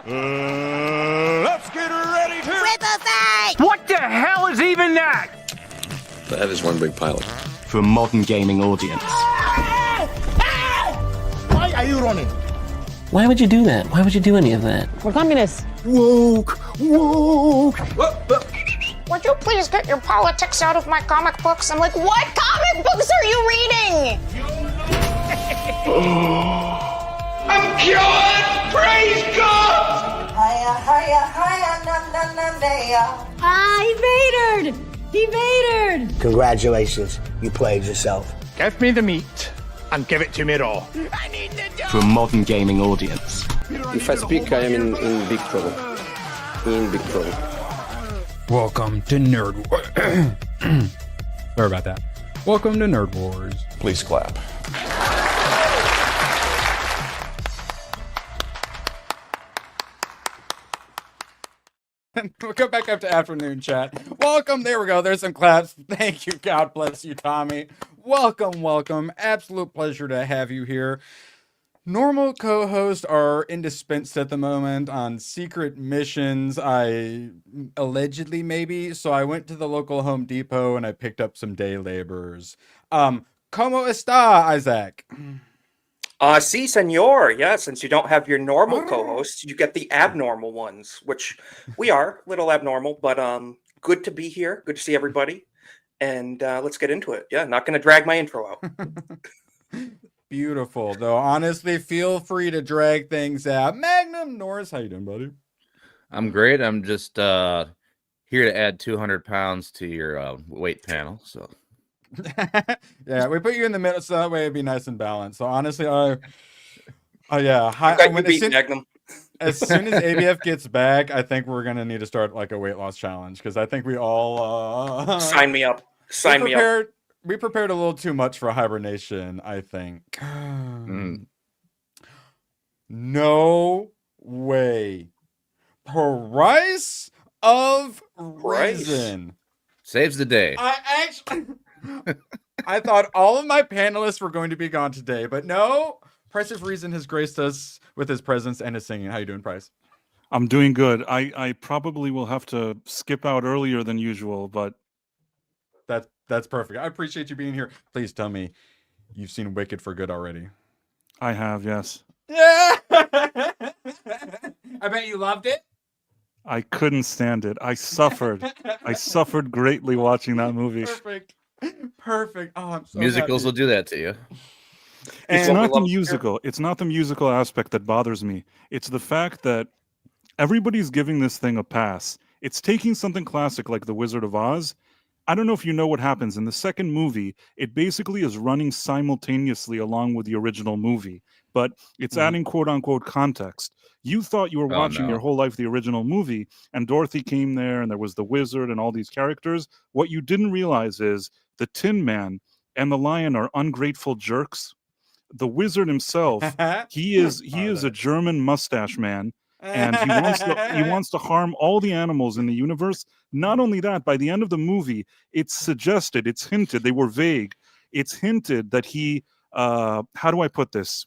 Let's get ready to... What the hell is even that? That is one big pilot. For a modern gaming audience. Why are you running? Why would you do that? Why would you do any of that? We're communists. Woke. Would you please get your politics out of my comic books? I'm like, what comic books are you reading? I'm cured! Praise God! He vatored! He vatored! Congratulations, you played yourself. Give me the meat and give it to me raw. For a modern gaming audience. If I speak, I am in big trouble. In big trouble. Welcome to Nerd Wars. Sorry about that. Welcome to Nerd Wars. Please clap. We'll go back up to afternoon chat. Welcome. There we go. There's some claps. Thank you. God bless you, Tommy. Welcome. Absolute pleasure to have you here. Normal co-hosts are indispensed at the moment on secret missions. Allegedly maybe. So I went to the local Home Depot and I picked up some day laborers. ¿Cómo está, Isaac? Si, senor. Yeah, since you don't have your normal co-hosts, you get the abnormal ones, which we are a little abnormal, but good to be here. Good to see everybody. And let's get into it. Yeah, not going to drag my intro out. Beautiful, though. Honestly, feel free to drag things out. Magnum Norris, how you doing, buddy? I'm great. I'm just here to add 200 pounds to your weight panel. So, yeah, we put you in the middle so that way it'd be nice and balanced. So honestly, Magnum. As soon as ABF gets back, I think we're gonna need to start like a weight loss challenge because I think we all sign me up. Sign me up. We prepared a little too much for hibernation, I think. No way. Price of Reason. Saves the day. I thought all of my panelists were going to be gone today, but no. Price of Reason has graced us with his presence and his singing. How you doing, Price? I'm doing good. I probably will have to skip out earlier than usual, but that's perfect. I appreciate you being here. Please tell me you've seen Wicked for Good already. I have, yes. Yeah. I bet you loved it. I couldn't stand it. I suffered. I suffered greatly watching that movie. Perfect. Oh, I'm so musicals happy. will do that to you. It's not the musical. It's not the musical aspect that bothers me. It's the fact that everybody's giving this thing a pass. It's taking something classic like The Wizard of Oz. I don't know if you know what happens in the second movie. It basically is running simultaneously along with the original movie, but it's adding quote unquote context. You thought you were watching your whole life the original movie, and Dorothy came there, and there was the wizard and all these characters. What you didn't realize is the Tin Man and the Lion are ungrateful jerks. The wizard himself, he is a German mustache man, and he wants to harm all the animals in the universe. Not only that, by the end of the movie, it's suggested, it's hinted, they were vague. It's hinted that he, how do I put this?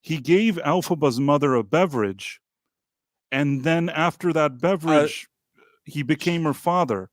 He gave Alphaba's mother a beverage, and then after that beverage, he became her father.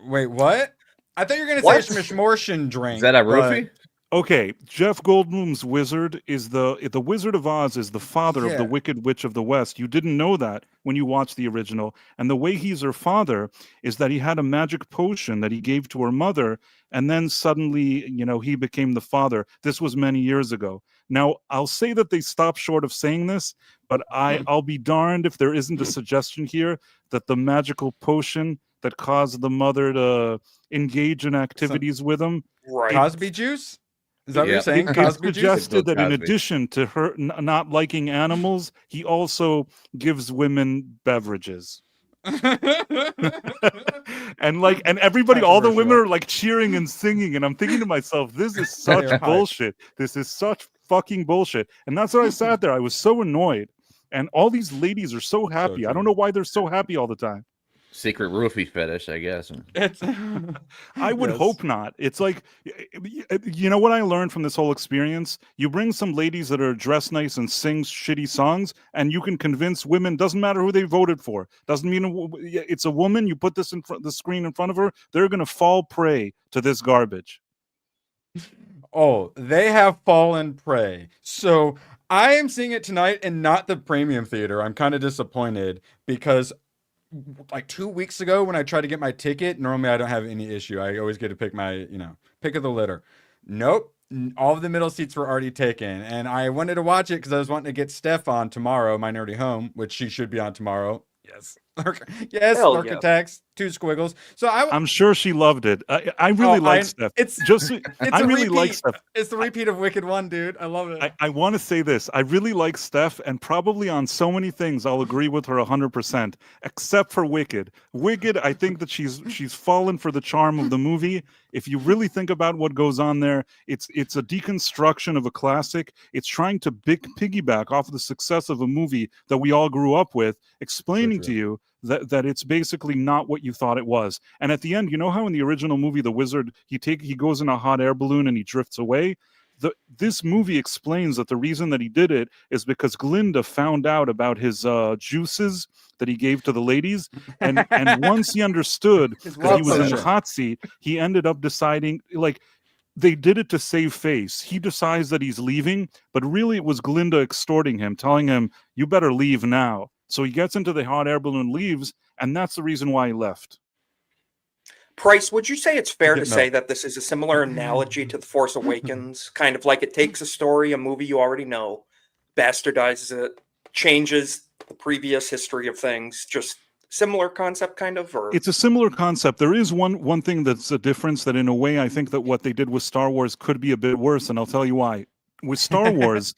Wait, what? I thought you were going to say Schmortian drink. Is that a roofie? Okay, Jeff Goldblum's wizard is the Wizard of Oz is the father of the Wicked Witch of the West. You didn't know that when you watched the original. And the way he's her father is that he had a magic potion that he gave to her mother, and then suddenly, he became the father. This was many years ago. Now, I'll say that they stopped short of saying this, but I'll be darned if there isn't a suggestion here that the magical potion that caused the mother to engage in activities with him. Right. Cosby juice? Is that what you're saying? It suggested that in addition to her not liking animals, he also gives women beverages. and everybody, all the women are like cheering and singing, and I'm thinking to myself, this is such bullshit. This is such fucking bullshit. And that's why I sat there. I was so annoyed. And all these ladies are so happy. I don't know why they're so happy all the time. secret roofie fetish, I guess. It's I would Yes. hope not. It's like, you know what I learned from this whole experience? You bring some ladies that are dressed nice and sing shitty songs, and you can convince women. Doesn't matter who they voted for. Doesn't mean it's a woman. You put this in front, the screen in front of her, they're gonna fall prey to this garbage. Oh, they have fallen prey. So I am seeing it tonight and not the premium theater. I'm kind of disappointed because like 2 weeks ago when I tried to get my ticket, normally I don't have any issue. I always get to pick my, pick of the litter. Nope. All of the middle seats were already taken. And I wanted to watch it because I was wanting to get Steph on tomorrow, Minority Home, which she should be on tomorrow. Yes. Yes, Hell Lurk yeah. attacks, 2 squiggles. So I'm sure she loved it. I really like Steph. It's I a really like repeat. Steph. It's the repeat of Wicked 1, dude. I love it. I want to say this. I really like Steph, and probably on so many things I'll agree with her 100%, except for Wicked. Wicked, I think that she's fallen for the charm of the movie. If you really think about what goes on there, it's a deconstruction of a classic. It's trying to piggyback off of the success of a movie that we all grew up with, explaining to you that it's basically not what you thought it was. And at the end, you know how in the original movie, the wizard, he goes in a hot air balloon and he drifts away? This movie explains that the reason that he did it is because Glinda found out about his juices that he gave to the ladies, and once he understood that he was in the hot seat, he ended up deciding, like, they did it to save face. He decides that he's leaving, but really it was Glinda extorting him, telling him, you better leave now. So he gets into the hot air balloon, leaves, and that's the reason why he left. Price, would you say it's fair to No. say that this is a similar analogy to The Force Awakens? Kind of like it takes a story, a movie you already know, bastardizes it, changes the previous history of things, just similar concept kind of? Or It's a similar concept. There is one thing that's a difference, that in a way I think that what they did with Star Wars could be a bit worse, and I'll tell you why. With Star Wars,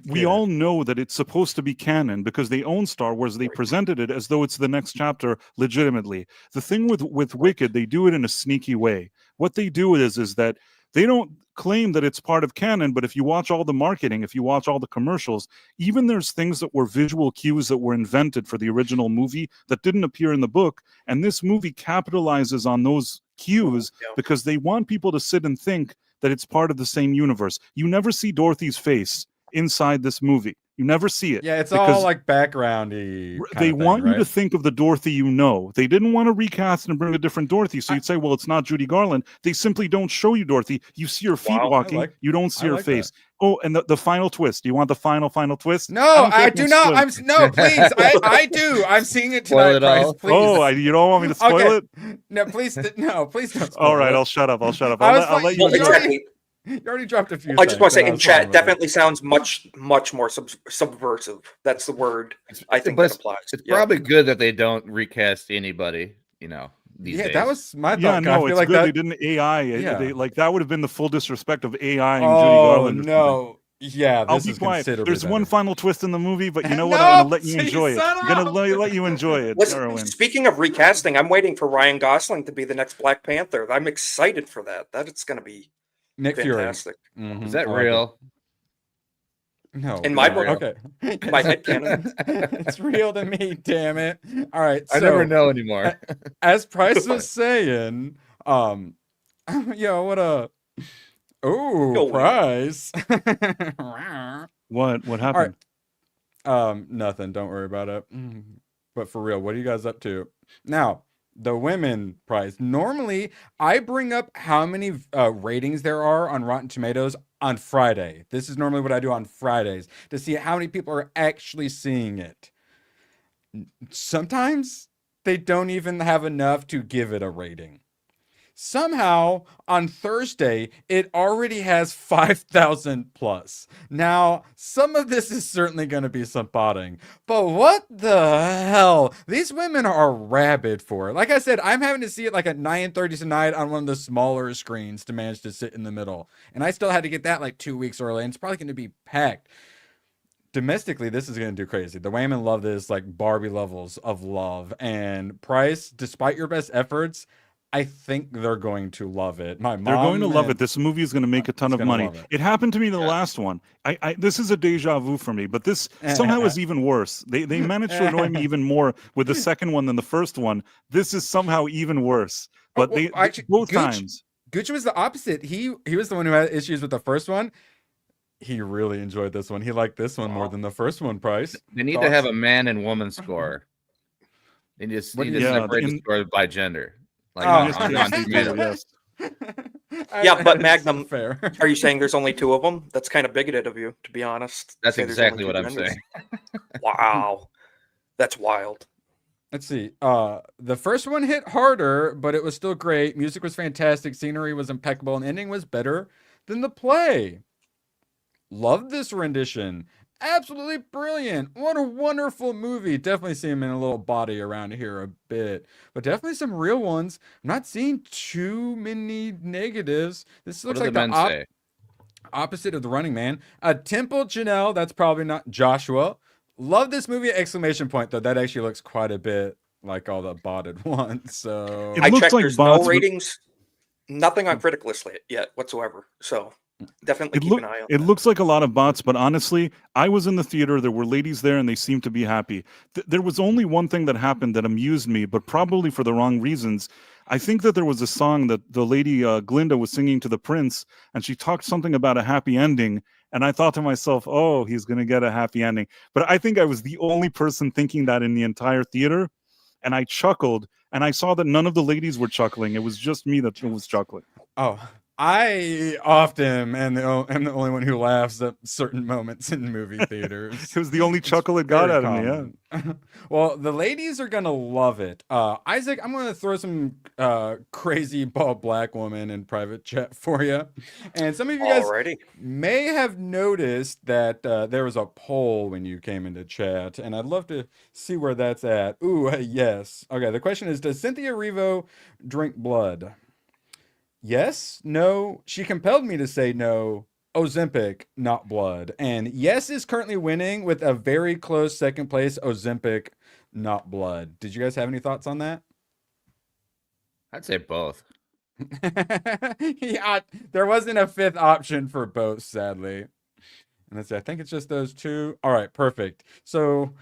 we all know that it's supposed to be canon because they own Star Wars. They presented it as though it's the next chapter legitimately. The thing with Wicked, they do it in a sneaky way. What they do is that they don't claim that it's part of canon, but if you watch all the marketing, if you watch all the commercials, even there's things that were visual cues that were invented for the original movie that didn't appear in the book, and this movie capitalizes on those cues because they want people to sit and think that it's part of the same universe. You never see Dorothy's face inside this movie. You never see it. Yeah, it's all like backgroundy. They want you to think of the Dorothy you know. They didn't want to recast and bring a different Dorothy. So you'd say, well, it's not Judy Garland. They simply don't show you Dorothy. You see her feet walking. You don't see her face. Oh, and the final twist. Do you want the final twist? No, I do not. No, please. I do. I'm seeing it tonight. Price, please. Oh, you don't want me to spoil it? No, please. No, please don't. Spoil All right, it. I'll shut up. I'll let you. you. You already dropped a few. I just want to say in chat, definitely sounds much more subversive. That's the word I think that applies. It's probably good that they don't recast anybody, these days. That was my thought. Yeah, no, it's like good that... they didn't AI. Yeah. That would have been the full disrespect of AI and Judy Garland. Oh, no. Yeah, I'll this be is quiet. considerably There's one final twist in the movie, but you know what? No, I'm going to let you you enjoy it. son I'm going to let you enjoy it, Listen, Erwin. speaking of recasting, I'm waiting for Ryan Gosling to be the next Black Panther. I'm excited for that. It's going to be Nick fantastic. Fury. Mm-hmm. Is that real? No. In my book, okay. My head canon. It's real to me, damn it. All right. I never know anymore. As Price was saying, yo, what a Price. What happened? All right. Nothing. Don't worry about it. But for real, what are you guys up to? Now, the women prize. Normally, I bring up how many ratings there are on Rotten Tomatoes on Friday. This is normally what I do on Fridays to see how many people are actually seeing it. Sometimes they don't even have enough to give it a rating. Somehow, on Thursday, it already has 5,000 plus. Now, some of this is certainly going to be some potting, but what the hell? These women are rabid for it. Like I said, I'm having to see it like at 9:30 tonight on one of the smaller screens to manage to sit in the middle. And I still had to get that like 2 weeks early, and it's probably going to be packed. Domestically, this is going to do crazy. The women love this, like Barbie levels of love. And Price, despite your best efforts, I think they're going to love it. My mom, They're going to love and- it. This movie is going to make a ton is of gonna money. love it. It happened to me in the last one. This is a deja vu for me, but this somehow is even worse. They managed to annoy me even more with the second one than the first one. This is somehow even worse. But both times. Gucci was the opposite. He was the one who had issues with the first one. He really enjoyed this one. He liked this one more than the first one. Price. They need to have a man and woman score. They just need to separate the score by gender. Like on Tomatoes. Yeah, but Magnum, fair. Are you saying there's only 2 of them? That's kind of bigoted of you, to be honest. That's Say there's exactly only what 2 I'm genders. saying. Wow. That's wild. Let's see. The first one hit harder, but it was still great. Music was fantastic. Scenery was impeccable, and ending was better than the play. Loved this rendition. Absolutely brilliant. What a wonderful movie. Definitely see him in a little body around here a bit, but definitely some real ones. I'm not seeing too many negatives. This looks like the opposite of The Running Man. Temple Janelle, that's probably not Joshua. Love this movie, exclamation point, though. That actually looks quite a bit like all the botted ones. So I checked, there's no ratings, nothing on Critic List yet whatsoever. So definitely keep an eye on it. Looks like a lot of bots, but honestly, I was in the theater. There were ladies there, and they seemed to be happy. There was only one thing that happened that amused me, but probably for the wrong reasons. I think that there was a song that the lady Glinda was singing to the prince, and she talked something about a happy ending. And I thought to myself, oh, he's going to get a happy ending. But I think I was the only person thinking that in the entire theater. And I chuckled, and I saw that none of the ladies were chuckling. It was just me that was chuckling. Oh, I often am the only one who laughs at certain moments in movie theaters. It was the only chuckle it got out of me, yeah. Well, the ladies are going to love it. Isaac, I'm going to throw some crazy bald black woman in private chat for you. And some of you guys may have noticed that there was a poll when you came into chat, and I'd love to see where that's at. Ooh, yes. Okay, the question is, does Cynthia Erivo drink blood? Yes, no. She compelled me to say no. Ozempic, not blood. And yes is currently winning with a very close second place. Ozempic, not blood. Did you guys have any thoughts on that? I'd say both. Yeah, there wasn't a fifth option for both, sadly. And let's see, I think it's just those two. All right, perfect. So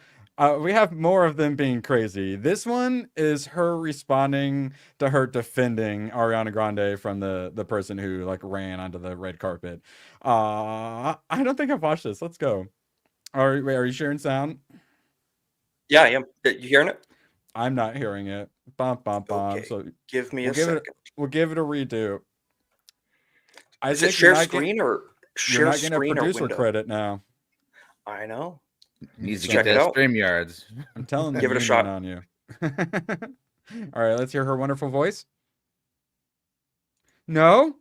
we have more of them being crazy. This one is her responding to her defending Ariana Grande from the person who like ran onto the red carpet. I don't think I've watched this. Let's go. Are you sharing sound? Yeah, I am. You hearing it? I'm not hearing it. Bum, bum, bum. Okay. So Give me a second. We'll give it a redo. Is it share screen or share you're not getting screen a or producer window? credit now. I know. Needs to Check get it that out. StreamYards. I'm telling them. Give it a shot on you. All right, let's hear her wonderful voice. No,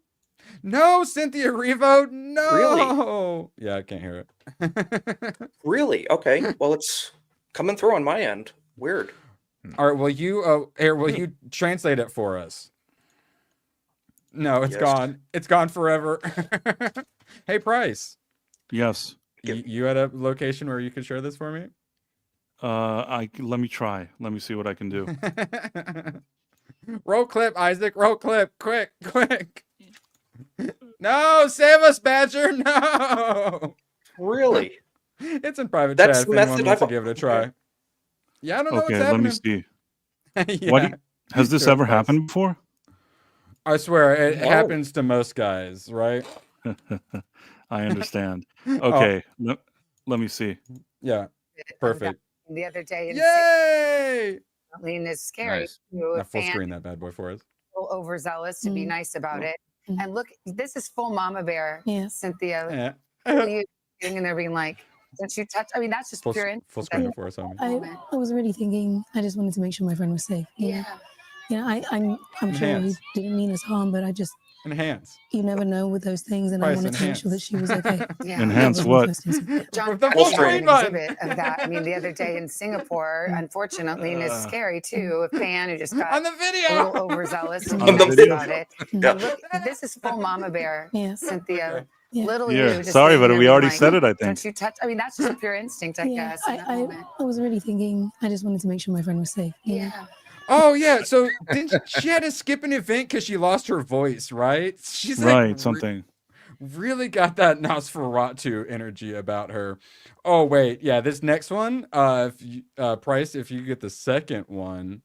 Cynthia Erivo. No. Really? Yeah, I can't hear it. Really? Okay. Well, it's coming through on my end. Weird. All right. Will you translate it for us? No, it's gone. It's gone forever. Hey, Price. Yes. You had a location where you could share this for me? Let me try. Let me see what I can do. Roll clip, Isaac. Roll clip. Quick. No, save us, Badger. No. Really? It's in private That's chat. the If anyone method wants to I've- give it a try. Yeah, I don't know what's Okay, happening. let me see. Yeah. Has this Sure, ever Price. happened before? I swear, it Whoa. happens to most guys, right? I understand. Okay, let me see. Yeah, perfect. The other day, Yay! and it's scary. Nice. To Now a full fan, screen that bad boy for us. a little overzealous to be nice about it. And look, this is full mama bear, Cynthia. Yeah. You sitting in there being like, don't you touch? I mean, that's just Full, pure full screen it for us, homie. I was really thinking, I just wanted to make sure my friend was safe. Yeah. I'm sure he Enhance. didn't mean us harm, but I just, Enhance. you never know with those things, and I Price, wanted to make sure that she was okay. Yeah. Enhance That was my what? first instinct. John The actually full had screen an button. exhibit of that. I mean, the other day in Singapore, unfortunately, and it's scary too. A fan who just got On the a video. little overzealous to be On the nice video. about it. Yeah. And look, this is full mama bear, Yes. Cynthia. Yeah. Little you. Yeah. Just Sorry, sitting but there we being already like, said it, I think. Don't you touch? I mean, that's just pure instinct, I Yeah, guess. in that moment. I was really thinking, I just wanted to make sure my friend was safe. Yeah. Oh yeah, so she had to skip an event because she lost her voice, right? She's like Right, something. really got that Nosferatu energy about her. Oh wait, yeah, this next one, if you, Price, if you get the second one,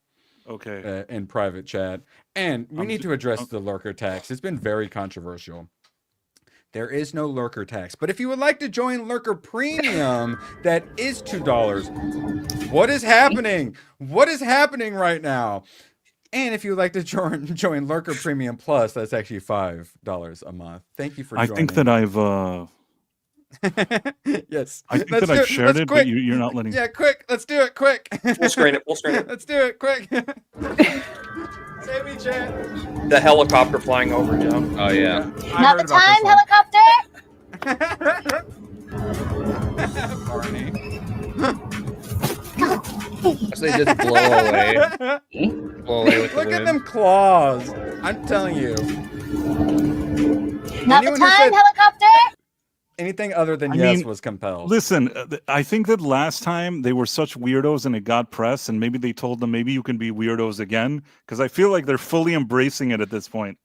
okay, in private chat, and we need to address the lurker tax. It's been very controversial. There is no lurker tax, but if you would like to join Lurker Premium, that is $2. What is happening? What is happening right now? And if you would like to join Lurker Premium Plus, that's actually $5 a month. Thank you for joining. I think that I've yes. I think that I've shared it, but you're not letting. Yeah, quick. Let's do it quick. We'll screen it. We'll screen it. Let's do it quick. Save me, chat. The helicopter flying over, Joe. Oh yeah. Not the time, helicopter. Barney. So they just blow away. Blow away with the Look at wind. them claws. I'm telling you. Not the time, helicopter. Anything other than I yes mean, was compelled. Listen, I think that last time they were such weirdos and it got press, and maybe they told them maybe you can be weirdos again, because I feel like they're fully embracing it at this point.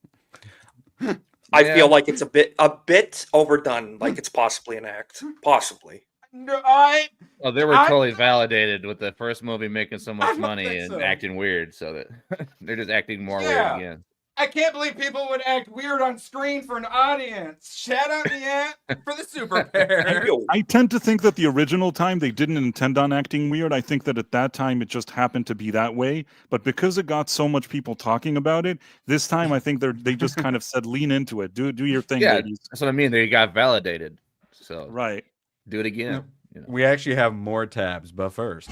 I feel like it's a bit overdone, like it's possibly an act. Possibly. No, Oh, they were totally validated with the first movie making so much money and acting weird, so that they're just acting more weird again. I can't believe people would act weird on screen for an audience. Shout out me Ant for the super pair. I tend to think that the original time they didn't intend on acting weird. I think that at that time it just happened to be that way. But because it got so much people talking about it, this time I think they just kind of said lean into it. Do your thing, Yeah, ladies. that's what I mean. They got validated. So right. Do it again. You know. We actually have more tabs, but first.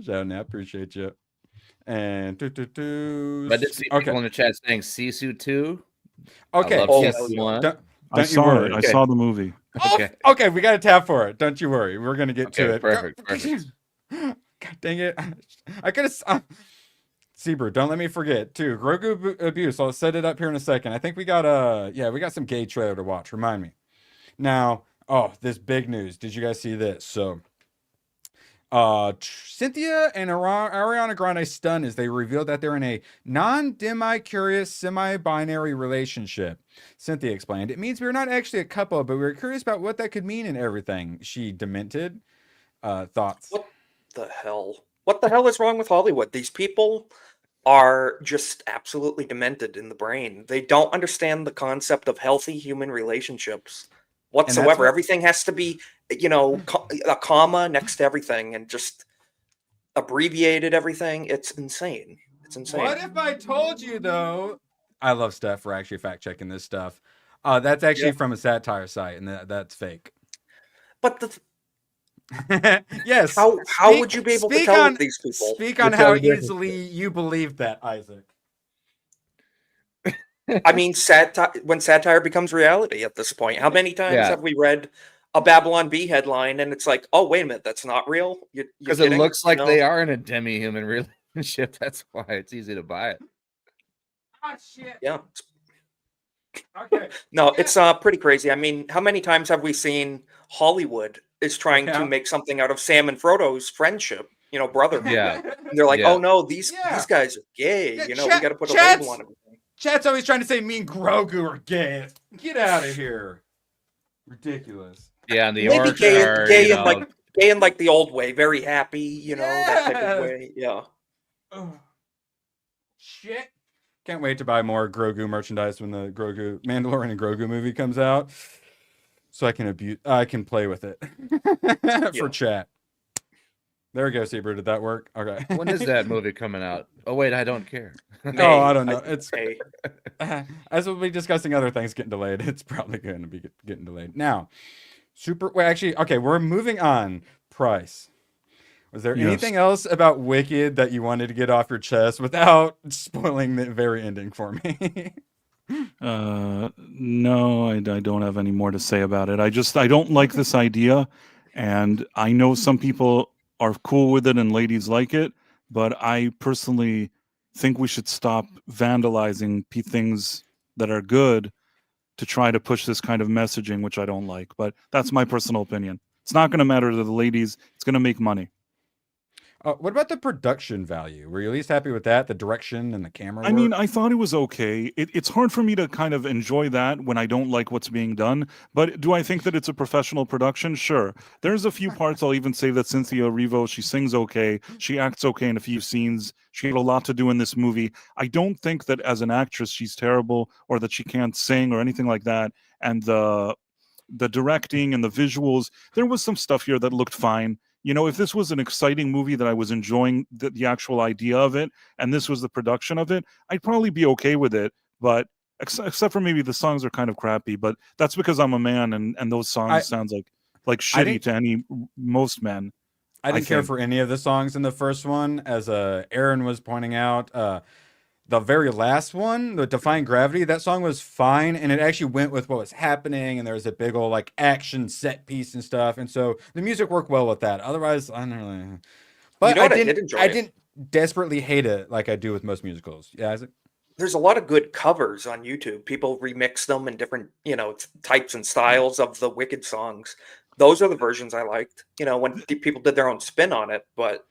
Shout out, appreciate you. And But I did see people in the chat saying Sisu 2. Okay. I love Sisu 1. Don't I you saw worry. it. I saw the movie. Okay. Okay, we got a tab for it. Don't you worry. We're gonna get to it. Perfect. God dang it! I could have. Seabrew, don't let me forget too. Grogu abuse. I'll set it up here in a second. I think we got we got some gay trailer to watch. Remind me. Now, this big news. Did you guys see this? So, Cynthia and Ariana Grande stunned as they revealed that they're in a non-demi-curious, semi-binary relationship. Cynthia explained, "It means we're not actually a couple, but we're curious about what that could mean and everything." She demented. Thoughts? What the hell? What the hell is wrong with Hollywood? These people are just absolutely demented in the brain. They don't understand the concept of healthy human relationships whatsoever. Everything has to be, a comma next to everything and just abbreviated everything. It's insane. It's insane. What if I told you, though? I love Steph for actually fact-checking this stuff. That's actually from a satire site, and that's fake. But yes. How would you be able to tell these people? Speak on how easily you believe that, Isaac. I mean, when satire becomes reality at this point. How many times have we read a Babylon Bee headline and it's like, oh, wait a minute, that's not real? Because it looks like they are in a demi-human relationship. That's why it's easy to buy it. Oh, shit. Yeah. Okay. No, it's pretty crazy. I mean, how many times have we seen Hollywood is trying to make something out of Sam and Frodo's friendship, brotherhood? Yeah. And they're like, oh no, these guys are gay. We got to put a label on everything. Chat's always trying to say me and Grogu are gay. Get out of here. Ridiculous. Yeah, and the maybe orcs gay, are, gay in like the old way, very happy, that type of way. Yeah. Oh, shit. Can't wait to buy more Grogu merchandise when the Mandalorian and Grogu movie comes out, so I can play with it for chat. There we go, Seabrew. Did that work? Okay. When is that movie coming out? Oh wait, I don't care. Oh, I don't know. It's as we'll be discussing other things getting delayed. It's probably going to be getting delayed now. We're moving on. Price. Was there anything else about Wicked that you wanted to get off your chest without spoiling the very ending for me? No, I don't have any more to say about it. I don't like this idea, and I know some people are cool with it and ladies like it, but I personally think we should stop vandalizing things that are good to try to push this kind of messaging, which I don't like. But that's my personal opinion. It's not going to matter to the ladies. It's going to make money. What about the production value? Were you at least happy with that? The direction and the camera work? I mean, I thought it was okay. It's hard for me to kind of enjoy that when I don't like what's being done. But do I think that it's a professional production? Sure. There's a few parts I'll even say that Cynthia Erivo, she sings okay. She acts okay in a few scenes. She had a lot to do in this movie. I don't think that as an actress she's terrible or that she can't sing or anything like that. And the directing and the visuals, there was some stuff here that looked fine. You know, if this was an exciting movie that I was enjoying the actual idea of it, and this was the production of it, I'd probably be okay with it. But except for maybe the songs are kind of crappy, but that's because I'm a man, and those songs sounds like shitty to most men. I didn't care for any of the songs in the first one, as Aaron was pointing out. The very last one, the Defying Gravity, that song was fine, and it actually went with what was happening, and there was a big old like action set piece and stuff, and so the music worked well with that. Otherwise, I don't really. But I didn't desperately hate it like I do with most musicals. Yeah, Isaac? There's a lot of good covers on YouTube. People remix them in different, types and styles of the Wicked songs. Those are the versions I liked. When people did their own spin on it, but.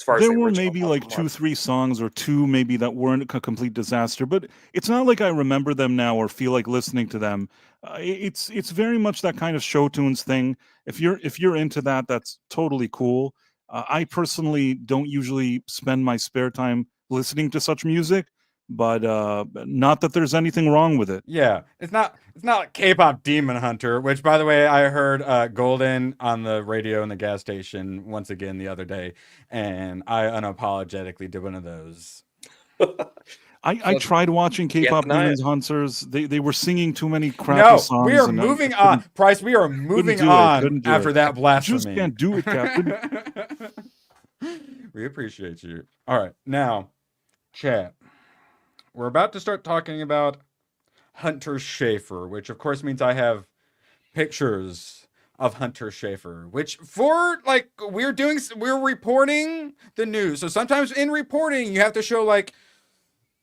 There were maybe like 2-3 songs or two maybe that weren't a complete disaster, but it's not like I remember them now or feel like listening to them. It's very much that kind of show tunes thing. If you're into that, that's totally cool. I personally don't usually spend my spare time listening to such music, but not that there's anything wrong with it. Yeah, it's not like K-pop Demon Hunter, which, by the way, I heard Golden on the radio in the gas station once again the other day, and I unapologetically did one of those. I tried watching K-pop Demon Hunters. They were singing too many crappy songs. We are moving on. Price, we are moving on after that blasphemy. You just can't do it, Captain. We appreciate you. All right, now, chat. We're about to start talking about Hunter Schafer, which of course means I have pictures of Hunter Schafer, which we're reporting the news. So sometimes in reporting, you have to show like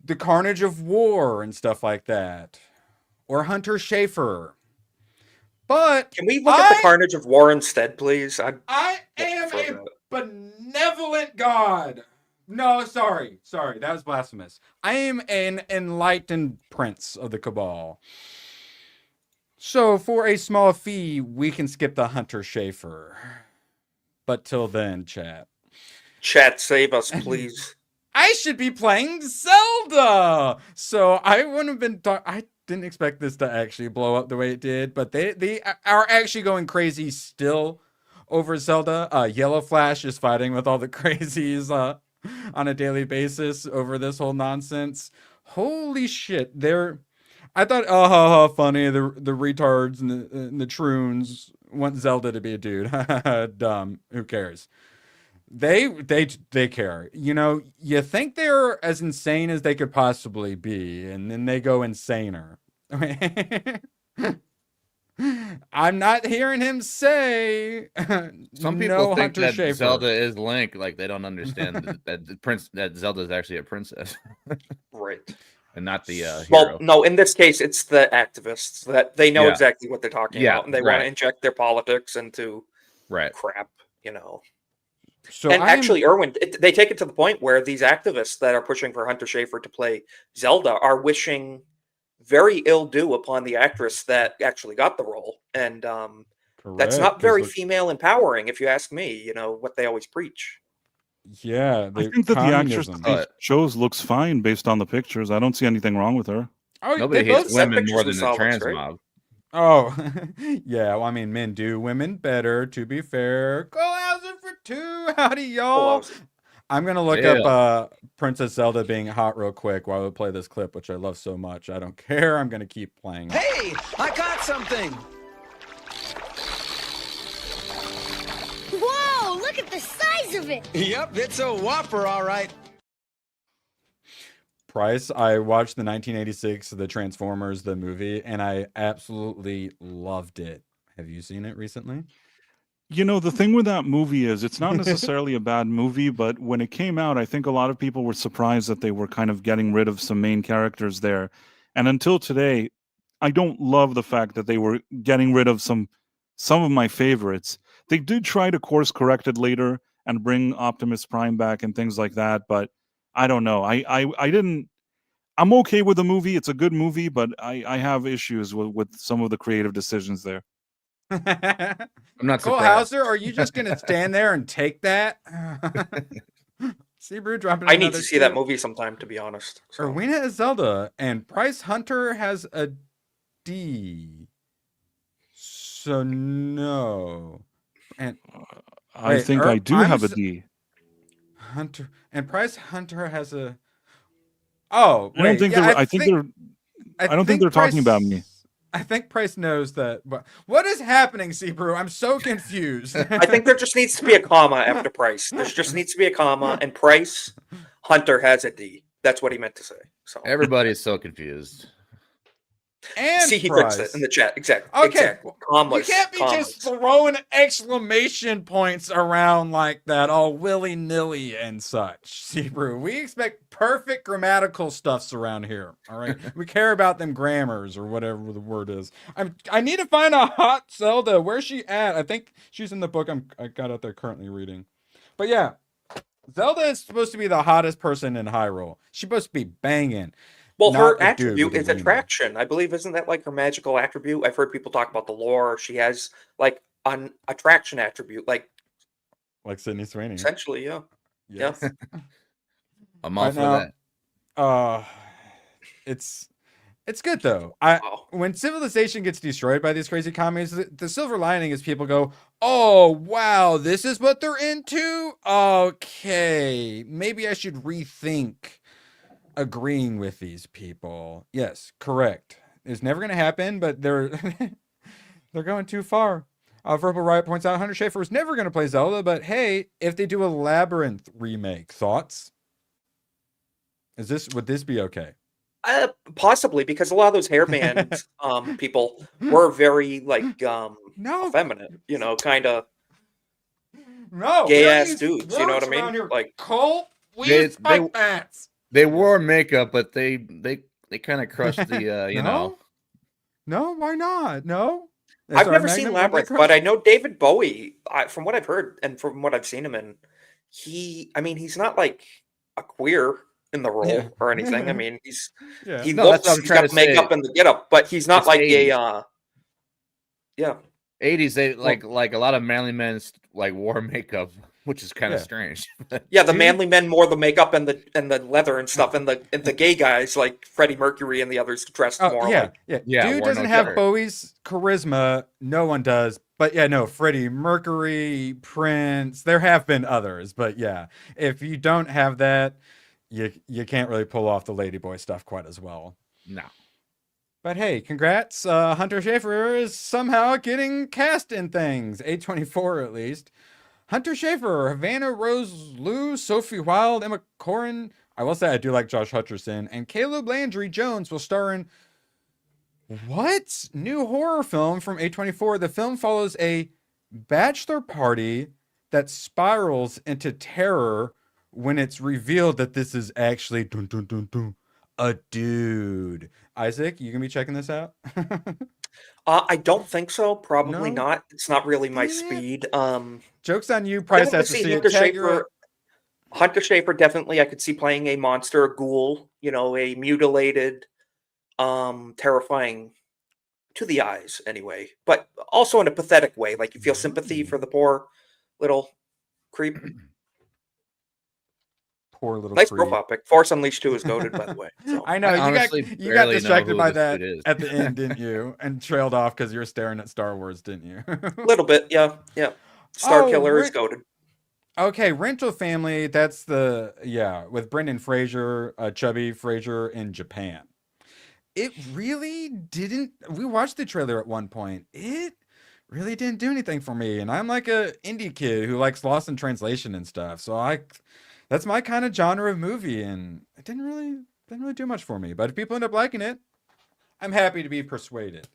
the carnage of war and stuff like that, or Hunter Schafer. But can we look at the carnage of war instead, please? I am a benevolent God. No, sorry. That was blasphemous. I am an enlightened prince of the Cabal. So for a small fee, we can skip the Hunter Schafer. But till then, chat. Chat, save us, please. I should be playing Zelda! So I wouldn't have been... I didn't expect this to actually blow up the way it did, but they are actually going crazy still over Zelda. Yellow Flash is fighting with all the crazies... on a daily basis over this whole nonsense. Holy shit. I thought, oh, how funny. The retards and the troons want Zelda to be a dude. Dumb. Who cares? They care. You think they're as insane as they could possibly be, and then they go insaner. I'm not hearing him say. Some people think that Schafer. Zelda is Link, like they don't understand that Zelda is actually a princess, right? And not the hero. Well, no, in this case, it's the activists that they know exactly what they're talking about, and they want to inject their politics into crap, So actually, Erwin, they take it to the point where these activists that are pushing for Hunter Schafer to play Zelda are wishing very ill due upon the actress that actually got the role, and that's not very female empowering, if you ask me. What they always preach. Yeah, I think that the actress that shows looks fine based on the pictures. I don't see anything wrong with her. Nobody hates women more than the trans mob. Oh, yeah. Well, I mean, men do women better. To be fair, go out for two. Howdy, y'all. I'm going to look up Princess Zelda being hot real quick while we play this clip, which I love so much. I don't care. I'm going to keep playing. Hey, I got something. Whoa, look at the size of it. Yep, it's a whopper, all right. Price, I watched the 1986 The Transformers, the movie, and I absolutely loved it. Have you seen it recently? The thing with that movie is it's not necessarily a bad movie, but when it came out, I think a lot of people were surprised that they were kind of getting rid of some main characters there. And until today, I don't love the fact that they were getting rid of some of my favorites. They did try to course correct it later and bring Optimus Prime back and things like that, but I don't know. I didn't. I'm okay with the movie. It's a good movie, but I have issues with some of the creative decisions there. I'm not Cole surprised. Hauser, are you just gonna stand there and take that? Seabrew dropping. I need to see that movie sometime, to be honest. So. Erwina is Zelda, and Price Hunter has a D. So no. And I think I do have a D. Hunter and Price Hunter has a. Oh, I don't think they're. I don't think they're talking about me. I think Price knows that. But what is happening, Seabrew? I'm so confused. I think there just needs to be a comma after Price. There just needs to be a comma, and Price Hunter has a D. That's what he meant to say. So everybody is so confused. And see, he Price. fixed it in the chat. Exactly. Okay. Exactly. Commas, you can't be just throwing exclamation points around like that, all willy-nilly and such, Seabrew. We expect perfect grammatical stuffs around here. All right. We care about them grammars or whatever the word is. I need to find a hot Zelda. Where's she at? I think she's in the book I got out there currently reading. But yeah, Zelda is supposed to be the hottest person in Hyrule. She's supposed to be banging. Well, Not her a attribute dude is with a attraction. I believe, isn't that like her magical attribute? I've heard people talk about the lore. She has like an attraction attribute, like Sydney Sweeney. Essentially, yeah. Yes. Yeah. I'm all for that. It's good though. When civilization gets destroyed by these crazy commies, the silver lining is people go, "Oh wow, this is what they're into. Okay, maybe I should rethink agreeing with these people." Yes, correct. It's never going to happen, but they're they're going too far. Verbal Riot points out Hunter Schafer is never going to play Zelda, but hey, if they do a Labyrinth remake, thoughts? Would this be okay? Possibly, because a lot of those hairband people were very like effeminate, kind of gay ass dudes. You know what I mean? Like Cole, we expect that. They wore makeup, but they kind of crushed the you know. No, why not? No. I've never seen Labyrinth, but I know David Bowie. From what I've heard and from what I've seen him in, he's not like a queer in the role or anything. I mean, he's got makeup and the getup, but he's not like 80s. 80s. They like a lot of manly men like wore makeup, which is kind of strange. Yeah, the manly men wore the makeup and the leather and stuff, and the gay guys like Freddie Mercury and the others dressed more. Dude doesn't have Bowie's charisma. No one does. But yeah, no, Freddie Mercury, Prince. There have been others, but yeah, if you don't have that, you can't really pull off the ladyboy stuff quite as well. No. But hey, congrats. Hunter Schafer is somehow getting cast in things. A24 at least. Hunter Schafer, Havana Rose Liu, Sophie Wilde, Emma Corrin. I will say I do like Josh Hutcherson. And Caleb Landry Jones will star in what? New horror film from A24. The film follows a bachelor party that spirals into terror when it's revealed that this is actually a dude. Isaac, you gonna be checking this out? I don't think so. Probably not. It's not really my speed. Joke's on you. Price has to see it. Hunter Schafer, definitely. I could see playing a monster, a ghoul. A mutilated, terrifying to the eyes, anyway. But also in a pathetic way. Like you feel sympathy for the poor little creep. Poor little nice creep. profile pic. Force Unleashed 2 is goaded, by the way. So. I know you got distracted by that at the end, didn't you? And trailed off because you were staring at Star Wars, didn't you? A little bit, yeah. Star Killer is goaded. Okay, Rental Family. That's with Brendan Fraser, Chubby Fraser in Japan. It really didn't. We watched the trailer at one point. It really didn't do anything for me, and I'm like a indie kid who likes Lost in Translation and stuff. So that's my kind of genre of movie, and it didn't really do much for me. But if people end up liking it, I'm happy to be persuaded.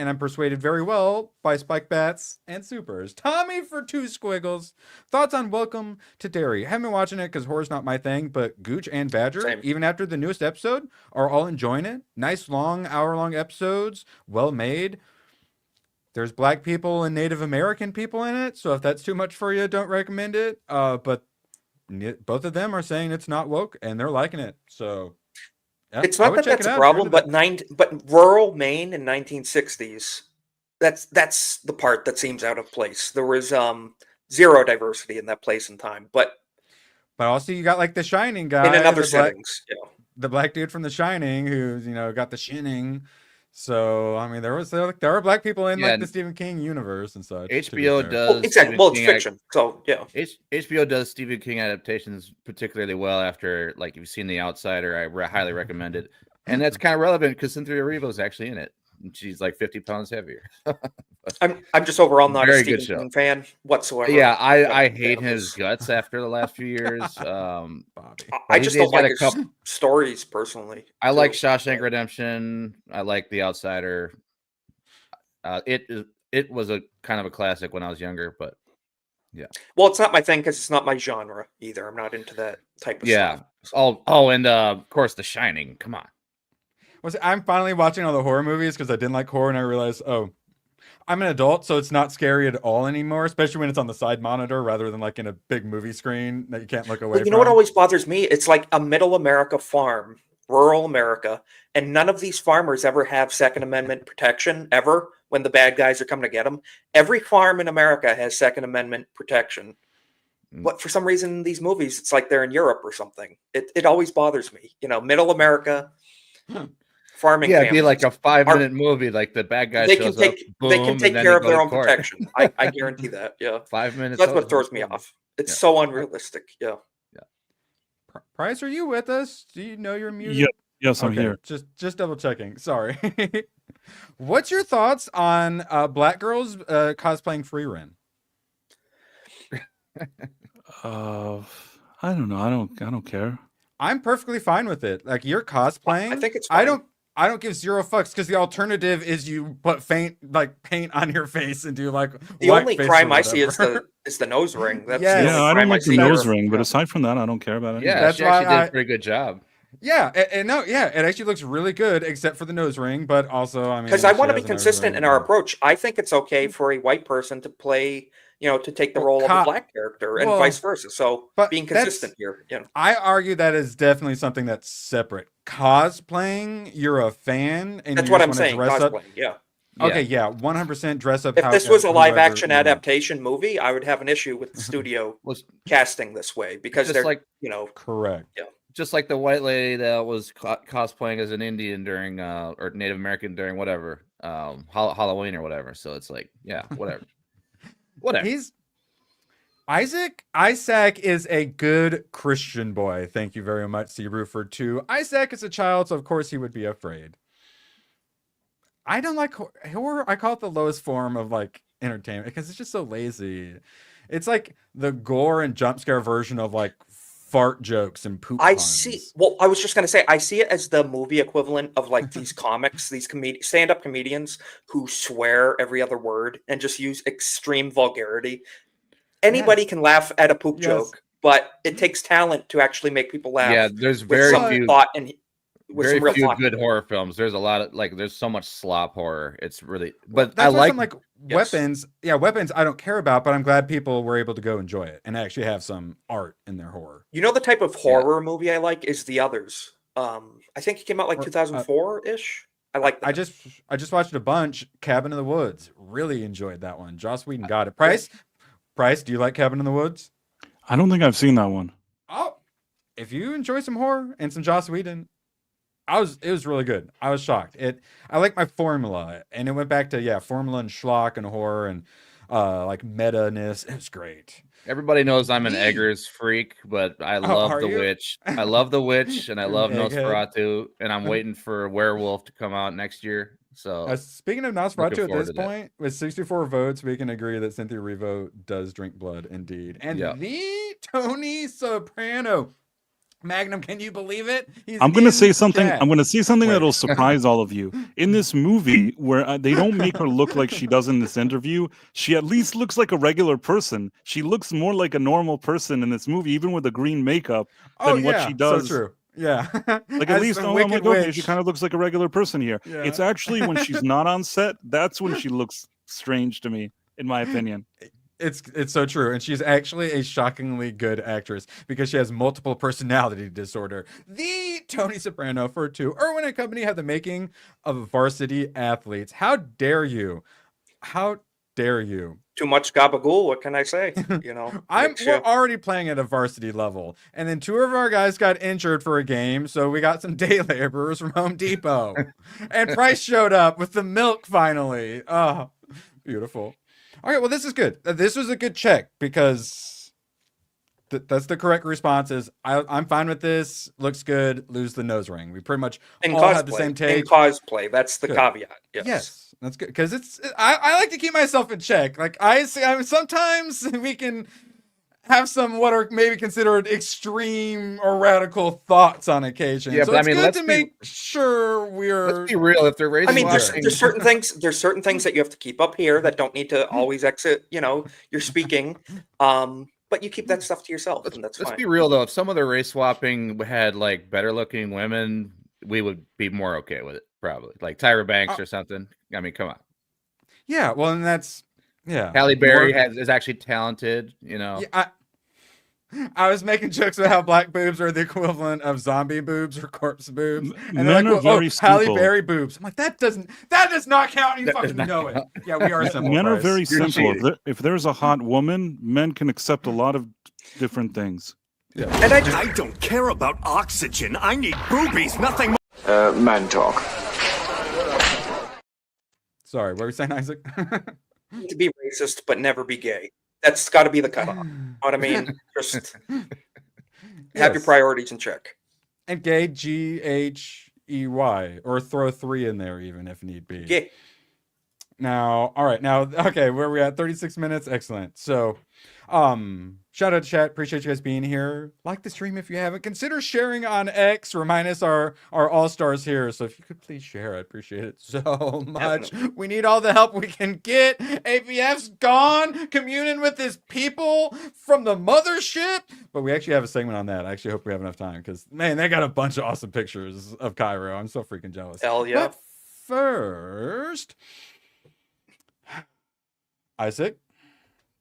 and I'm persuaded very well by spike bats and supers. Tommy for 2 squiggles. Thoughts on Welcome to Derry? Haven't been watching it because horror's not my thing, but Gooch and Badger, Same. even after the newest episode, are all enjoying it. Nice long, hour-long episodes, well made. There's black people and Native American people in it, so if that's too much for you, don't recommend it. But both of them are saying it's not woke, and they're liking it. So yeah, it's not that that's a problem, but rural Maine in 1960s, that's the part that seems out of place. There was zero diversity in that place and time, but also you got like the Shining guy in other settings, the black dude from The Shining who's got the shinning. So I mean, there are black people in like the Stephen King universe and such. HBO does exactly. Well, it's fiction, so yeah. HBO does Stephen King adaptations particularly well. After like you've seen The Outsider, I highly recommend it, and that's kind of relevant because Cynthia Erivo is actually in it. And she's like 50 pounds heavier. I'm just overall not a Stephen King fan whatsoever. Yeah, I hate his guts after the last few years. I just don't like his stories personally. I like Shawshank Redemption. I like The Outsider. It was a kind of a classic when I was younger, but yeah. Well, it's not my thing because it's not my genre either. I'm not into that type of stuff. And of course, The Shining. Come on. I'm finally watching all the horror movies because I didn't like horror, and I realized, I'm an adult, so it's not scary at all anymore, especially when it's on the side monitor rather than like in a big movie screen that you can't look away from. You know what always bothers me? It's like a middle America farm, rural America, and none of these farmers ever have Second Amendment protection ever when the bad guys are coming to get them. Every farm in America has Second Amendment protection. But for some reason in these movies, it's like they're in Europe or something. It always bothers me. Middle America. Farming it'd be like a 5-minute movie. Like the bad guy shows up, boom, they can take care of their own protection. I guarantee that. Yeah, 5 minutes. That's what throws me off. It's so unrealistic. Yeah. Price, are you with us? Do you know your music? Yes, I'm here. Just double checking. Sorry. What's your thoughts on black girls cosplaying Free Ren? I don't know. I don't care. I'm perfectly fine with it. Like you're cosplaying. I think it's fine. I don't give zero fucks because the alternative is you put paint on your face and do like the only crime I see is the nose ring. That's I don't like the nose ring, but aside from that, I don't care about it. Yeah, that's why she did a pretty good job. Yeah, it actually looks really good, except for the nose ring. But also, I mean, because I want to be consistent in our approach. I think it's okay for a white person to play, to take the role of a black character, and vice versa. So, being consistent here. I argue that is definitely something that's separate. Cosplaying, you're a fan, and that's what I'm saying. Cosplaying, yeah. Okay, 100% dress up. If this was a live action adaptation movie, I would have an issue with the studio casting this way because they're like, correct. Yeah. Just like the white lady that was cosplaying as an Indian during or Native American during whatever Halloween or whatever. So it's like, yeah, whatever. Isaac is a good Christian boy. Thank you very much, C. Ruford, too. Isaac is a child, so of course he would be afraid. I don't like horror. I call it the lowest form of like entertainment because it's just so lazy. It's like the gore and jump scare version of like fart jokes and poop puns. Well, I was just going to say, I see it as the movie equivalent of like these comics, these stand-up comedians who swear every other word and just use extreme vulgarity. Anybody can laugh at a poop joke, but it takes talent to actually make people laugh. Yeah, there's very few thought and very few good horror films. There's a lot of there's so much slop horror. It's really, but that's I like weapons. Yeah, weapons I don't care about, but I'm glad people were able to go enjoy it and actually have some art in their horror. The type of horror movie I like is The Others. I think it came out like 2004-ish. I like that. I just watched a bunch. Cabin in the Woods. Really enjoyed that one. Joss Whedon got it. Price, do you like Cabin in the Woods? I don't think I've seen that one. Oh, if you enjoy some horror and some Joss Whedon, it was really good. I was shocked. I like my formula, and it went back to formula and schlock and horror and like meta-ness. It was great. Everybody knows I'm an Eggers freak, but I love The Witch. I love The Witch, and I love Nosferatu, and I'm waiting for Werewolf to come out next year. So speaking of Nosferatu, at this point, with 64 votes, we can agree that Cynthia Erivo does drink blood indeed. And the Tony Soprano. Magnum, can you believe it? I'm going to say something. chat. I'm going to say something Wait. that'll surprise all of you. In this movie, where they don't make her look like she does in this interview, she at least looks like a regular person. She looks more like a normal person in this movie, even with the green makeup, than what she does. So true. Yeah. Like at least, I'm like, okay, she kind of looks like a regular person here. Yeah. It's actually when she's not on set, that's when she looks strange to me, in my opinion. It's so true, and she's actually a shockingly good actress because she has multiple personality disorder. The Tony Soprano for 2. Irwin and Company have the making of varsity athletes. How dare you? How dare you? Too much gabagool. What can I say? You know, we're already playing at a varsity level, and then 2 of our guys got injured for a game, so we got some day laborers from Home Depot, and Price showed up with the milk finally. Oh, beautiful. All right, well, this is good. This was a good check because that's the correct response. Is I'm fine with this. Looks good. Lose the nose ring. We pretty much all have the same take. In cosplay, that's the caveat. Yes, that's good because I like to keep myself in check. Like I mean, sometimes we can have some what are maybe considered extreme or radical thoughts on occasion. Yeah, so but it's good to make sure we're. Let's be real. If they're raising, I mean, there's certain things. There's certain things that you have to keep up here that don't need to always exit. You know, you're speaking, but you keep that stuff to yourself, and that's fine. Let's be real though. If some of the race swapping had like better looking women, we would be more okay with it. Probably like Tyra Banks or something. I mean, come on. Yeah, well, and that's Halle Berry is actually talented. You know. Yeah, I was making jokes about how black boobs are the equivalent of zombie boobs or corpse boobs. And Men are very Halle simple. Berry boobs. I'm like, that does not count. You fucking know it. Yeah, we are simple. Men are Bryce. very You're simple. cheating. If there's a hot woman, men can accept a lot of different things. Yeah. And I don't care about oxygen. I need boobies, nothing more. Man talk. Sorry, what were you saying, Isaac? To be racist, but never be gay. That's got to be the cutoff. You know what I mean? Just have your priorities in check. And gay, Ghey, or throw 3 in there even if need be. Yeah. Now, all right. Now, okay, where are we at? 36 minutes. Excellent. So, shout out to chat. Appreciate you guys being here. Like the stream if you haven't. Consider sharing on X. Remind us our all-stars here. So if you could please share, I'd appreciate it so much. Definitely. We need all the help we can get. APF's gone, communing with his people from the mothership. But we actually have a segment on that. I actually hope we have enough time because, man, they got a bunch of awesome pictures of Cairo. I'm so freaking jealous. Hell yeah. But first, Isaac,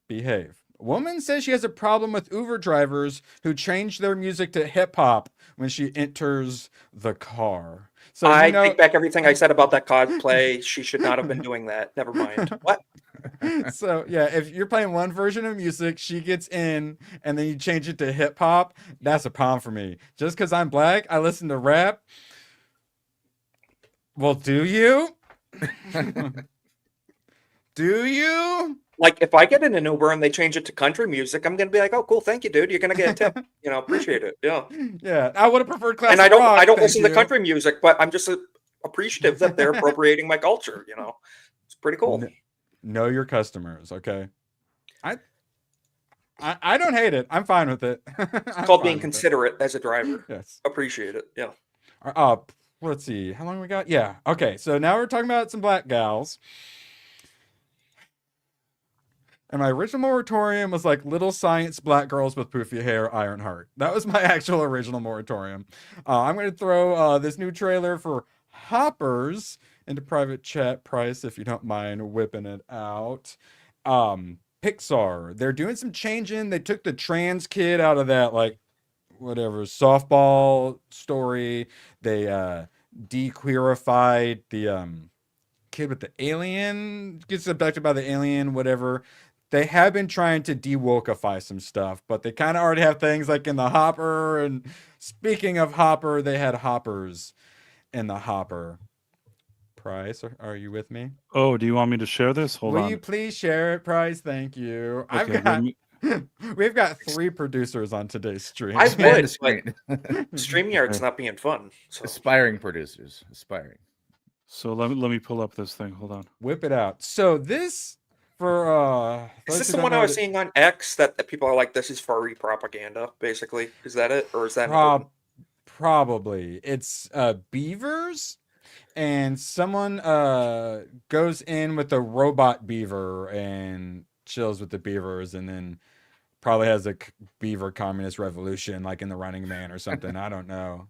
behave. A woman says she has a problem with Uber drivers who change their music to hip hop when she enters the car. So I take back everything I said about that cosplay. She should not have been doing that. Never mind. What? So yeah, if you're playing one version of music, she gets in, and then you change it to hip hop. That's a problem for me. Just because I'm black, I listen to rap. Well, do you? Do you? Like, if I get in an Uber and they change it to country music, I'm gonna be like, "Oh, cool, thank you, dude. You're gonna get a tip. You know, appreciate it." Yeah. Yeah, I would have preferred classic And I don't rock, thank listen to you. country music, but I'm just appreciative that they're appropriating my culture. You know, it's pretty cool. Know your customers, okay? I don't hate it. I'm fine with it. It's called being considerate as a driver. Yes. Appreciate it. Yeah. Let's see. How long we got? Yeah. Okay. So now we're talking about some black gals. And my original moratorium was like little science black girls with poofy hair, iron heart. That was my actual original moratorium. I'm going to throw this new trailer for Hoppers into private chat, Price, if you don't mind whipping it out. Pixar, they're doing some changing. They took the trans kid out of that, like, whatever, softball story. They de-queerified the kid with the alien, gets abducted by the alien, whatever. They have been trying to de-wokeify some stuff, but they kind of already have things like in the hopper. And speaking of hopper, they had hoppers in the hopper. Price, are you with me? Oh, do you want me to share this? Hold Will on. you please share it, Price? Thank you. Okay, We've got 3 producers on today's stream. I would, but StreamYard's not being fun. So. Aspiring producers. Aspiring. So let me pull up this thing. Hold on. Whip it out. So this Is this the one I was seeing on X that people are like, this is furry propaganda, basically? Is that it? Or is that probably. It's beavers, and someone goes in with a robot beaver and chills with the beavers, and then probably has a beaver communist revolution, like in The Running Man or something. I don't know.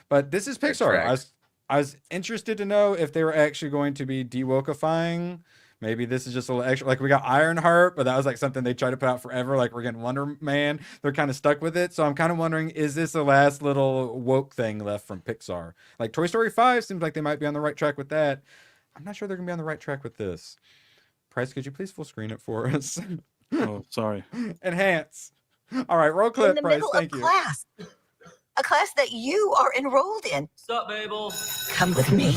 But this is Pixar. I was interested to know if they were actually going to be de-wokeifying. Maybe this is just a little extra. Like, we got Ironheart, but that was like something they tried to put out forever. Like, we're getting Wonder Man. They're kind of stuck with it. So I'm kind of wondering, is this the last little woke thing left from Pixar? Like, Toy Story 5 seems like they might be on the right track with that. I'm not sure they're going to be on the right track with this. Price, could you please full screen it for us? Oh, sorry. Enhance. All right, roll clip, in the Price. middle Thank of you. class. A class that you are enrolled in. Sup, Mabel? Come with me.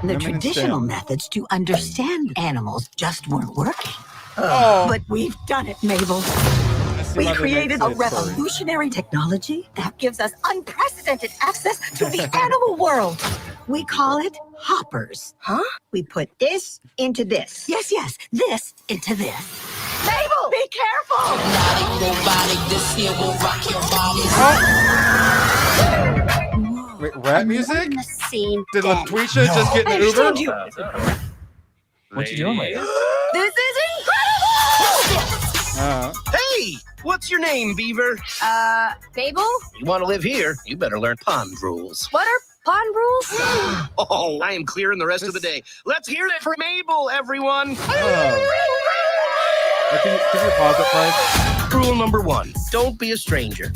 The Women in traditional STEM. methods to understand animals just weren't working. Oh. But we've done it, Mabel. see We why they created make a it furry. revolutionary technology that gives us unprecedented access to the animal world. We call it hoppers. Huh? We put this into this. Yes, yes, this into this. Mabel, be careful! Wait, rap music? Scene Did LaTwisha just get in the Uber? What you doing, lady? This is incredible! Hey, what's your name, Beaver? Babel? You want to live here? You better learn pond rules. What are pond rules? Oh, I am clearing the rest of the day. Let's hear it for Mabel, everyone. Can you pause it, Price? Rule number 1: don't be a stranger.